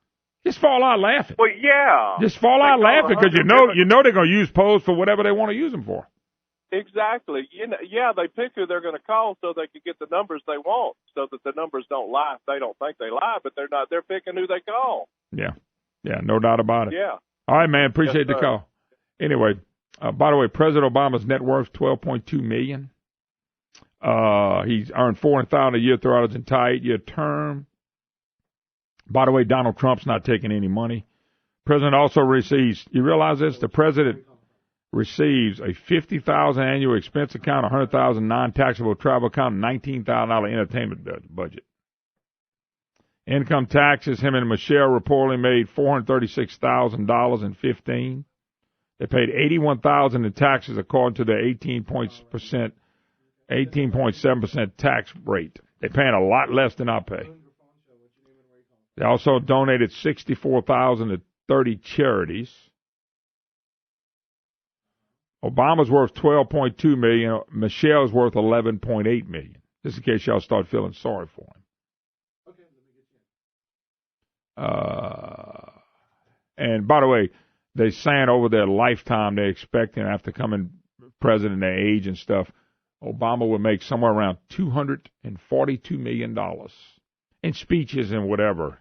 Speaker 1: Just fall out laughing.
Speaker 10: Well, yeah.
Speaker 1: Just fall out laughing because you know they're going to use polls for whatever they want to use them for.
Speaker 10: Exactly. You know, yeah, they pick who they're going to call so they can get the numbers they want, so that the numbers don't lie. They don't think they lie, but they're not. They're picking who they call.
Speaker 1: Yeah, no doubt about it.
Speaker 10: Yeah.
Speaker 1: All right, man. Appreciate the call. Anyway, by the way, President Obama's net worth $12.2 million. He's earned $400,000 a year throughout his entire 8-year term. By the way, Donald Trump's not taking any money. President also receives, you realize this? The president receives a $50,000 annual expense account, a $100,000 non-taxable travel account, $19,000 entertainment budget. Income taxes, him and Michelle reportedly made $436,000 in 2015. They paid $81,000 in taxes according to their 18.7% tax rate. They're paying a lot less than I pay. They also donated $64,000 to 30 charities. Obama's worth $12.2 million. Michelle's worth $11.8 million. Just in case y'all start feeling sorry for him. And by the way, they saying over their lifetime they're expecting after coming president, their age and stuff, Obama would make somewhere around $242 million in speeches and whatever.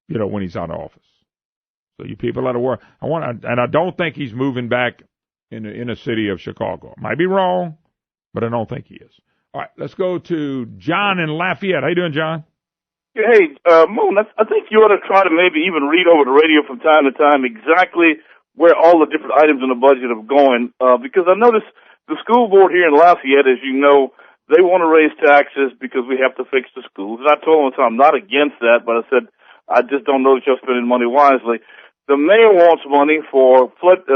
Speaker 1: When he's out of office. So you people out of work. I don't think he's moving back in the inner city of Chicago. Might be wrong, but I don't think he is. All right, let's go to John in Lafayette. How you doing, John?
Speaker 11: Hey, Moon, I think you ought to try to maybe even read over the radio from time to time exactly where all the different items in the budget are going, because I noticed the school board here in Lafayette, as you know, they want to raise taxes because we have to fix the schools. And I told them I'm not against that, but I said I just don't know that you're spending money wisely. The mayor wants money for flood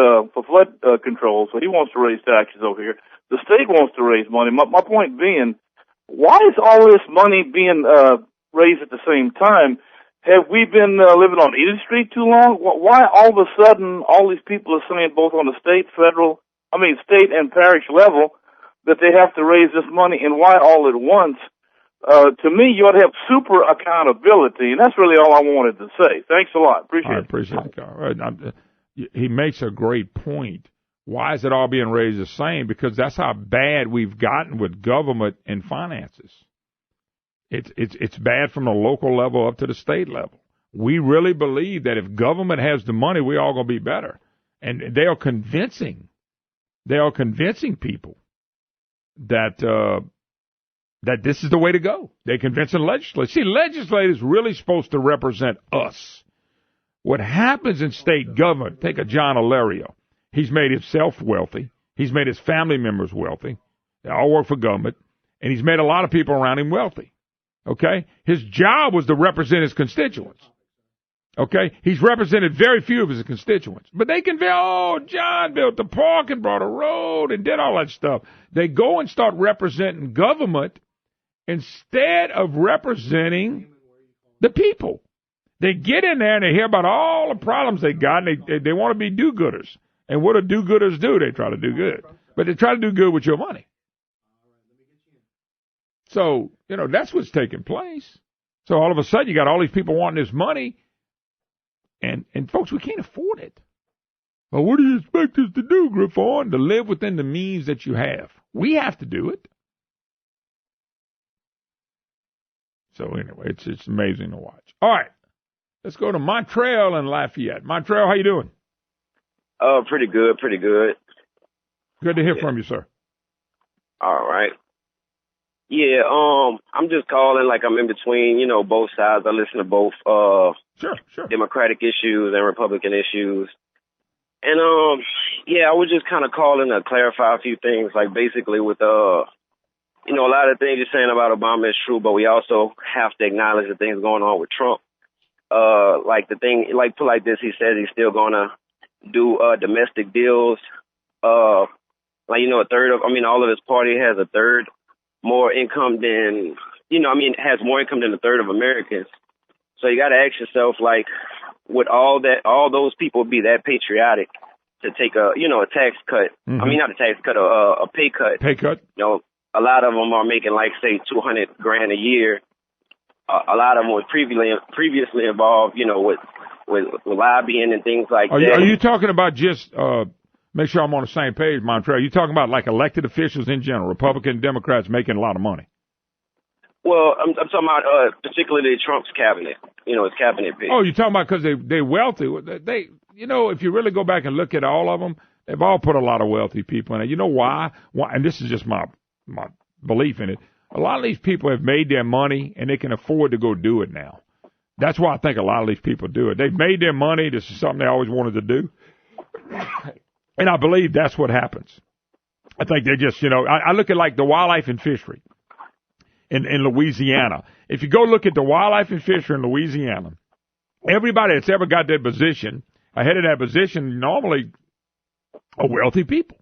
Speaker 11: control, so he wants to raise taxes over here. The state wants to raise money. My point being, why is all this money being raised at the same time? Have we been living on Edith Street too long? Why all of a sudden all these people are saying both on the state and parish level that they have to raise this money, and why all at once? To me, you ought to have super accountability, and that's really all I wanted to say. Thanks a lot. Appreciate it.
Speaker 1: I appreciate it, Carl. He makes a great point. Why is it all being raised the same? Because that's how bad we've gotten with government and finances. It's bad from the local level up to the state level. We really believe that if government has the money, we're all going to be better. And they are convincing people that this is the way to go. They're convincing legislators. See, legislators really supposed to represent us. What happens in state government, take a John Alario. He's made himself wealthy. He's made his family members wealthy. They all work for government. And he's made a lot of people around him wealthy. Okay? His job was to represent his constituents. Okay? He's represented very few of his constituents. But they can John built the park and brought a road and did all that stuff. They go and start representing government instead of representing the people. They get in there and they hear about all the problems they got, and they want to be do-gooders. And what do do-gooders do? They try to do good. But they try to do good with your money. So, that's what's taking place. So all of a sudden you got all these people wanting this money, and folks, we can't afford it. Well, what do you expect us to do, Griffon? To live within the means that you have. We have to do it. So anyway, it's amazing to watch. All right. Let's go to Montreal and Lafayette. Montreal, how you doing?
Speaker 12: Oh, pretty good.
Speaker 1: Good to hear from you, sir.
Speaker 12: All right. Yeah, I'm just calling like I'm in between, both sides. I listen to both
Speaker 1: sure.
Speaker 12: Democratic issues and Republican issues. And I was just kind of calling to clarify a few things, like basically with a lot of things you're saying about Obama is true, but we also have to acknowledge the things going on with Trump. Put like this, he says he's still gonna do domestic deals. A third of, all of his party has a third more income than, has more income than a third of Americans. So you got to ask yourself, like, would all those people be that patriotic to take a tax cut?
Speaker 1: Mm-hmm.
Speaker 12: Not a tax cut, a pay cut.
Speaker 1: Pay cut.
Speaker 12: A lot of them are making like, say, $200,000 a year. A lot of them were previously involved, with lobbying and things like that.
Speaker 1: Are you talking about just, make sure I'm on the same page, Montreal, you talking about like elected officials in general, Republican, Democrats making a lot of money?
Speaker 12: Well, I'm talking about particularly Trump's cabinet, his cabinet piece.
Speaker 1: Oh, you're talking about because they're wealthy. They, if you really go back and look at all of them, they've all put a lot of wealthy people in it. You know why? And this is just my belief in it. A lot of these people have made their money, and they can afford to go do it now. That's why I think a lot of these people do it. They've made their money. This is something they always wanted to do. And I believe that's what happens. I think they're just, I look at like the wildlife and fishery in Louisiana. If you go look at the wildlife and fishery in Louisiana, everybody that's ever got that position, ahead of that position, normally are wealthy people.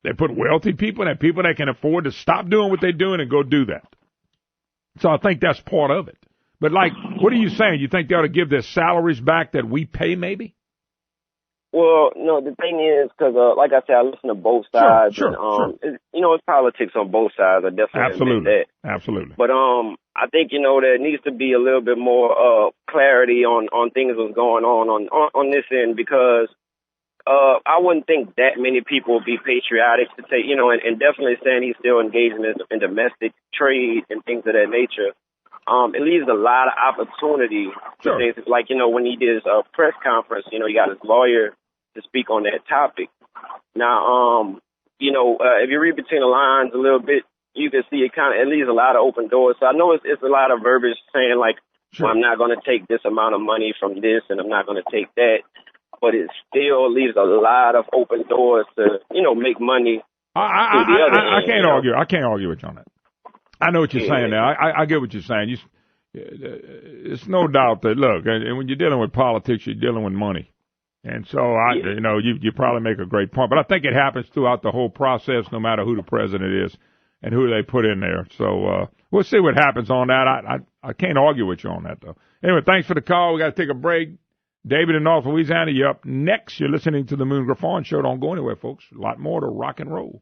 Speaker 1: They put wealthy people and people that can afford to stop doing what they're doing and go do that. So I think that's part of it. But like, what are you saying? You think they ought to give their salaries back that we pay maybe?
Speaker 12: Well, no, the thing is, because like I said, I listen to both sides.
Speaker 1: Sure.
Speaker 12: It's politics on both sides. I definitely admit that.
Speaker 1: Absolutely.
Speaker 12: But I think, there needs to be a little bit more clarity on things that's going on this end, because I wouldn't think that many people would be patriotic to take, and definitely saying he's still engaging in domestic trade and things of that nature. It leaves a lot of opportunity for things like, when he did his press conference, he got his lawyer to speak on that topic. Now, if you read between the lines a little bit, you can see it leaves a lot of open doors. So I know it's a lot of verbiage saying like, well, I'm not going to take this amount of money from this and I'm not going to take that. But it still leaves a lot of open doors to, make money.
Speaker 1: I can't argue. I can't argue with you on that. I know what you're saying now. I get what you're saying. It's no doubt that, look, and when you're dealing with politics, you're dealing with money. And so, you probably make a great point. But I think it happens throughout the whole process, no matter who the president is. and who they put in there. So we'll see what happens on that. I can't argue with you on that, though. Anyway, thanks for the call. We got to take a break. David in North Louisiana, you're up next. You're listening to the Moon Griffon Show. Don't go anywhere, folks. A lot more to rock and roll.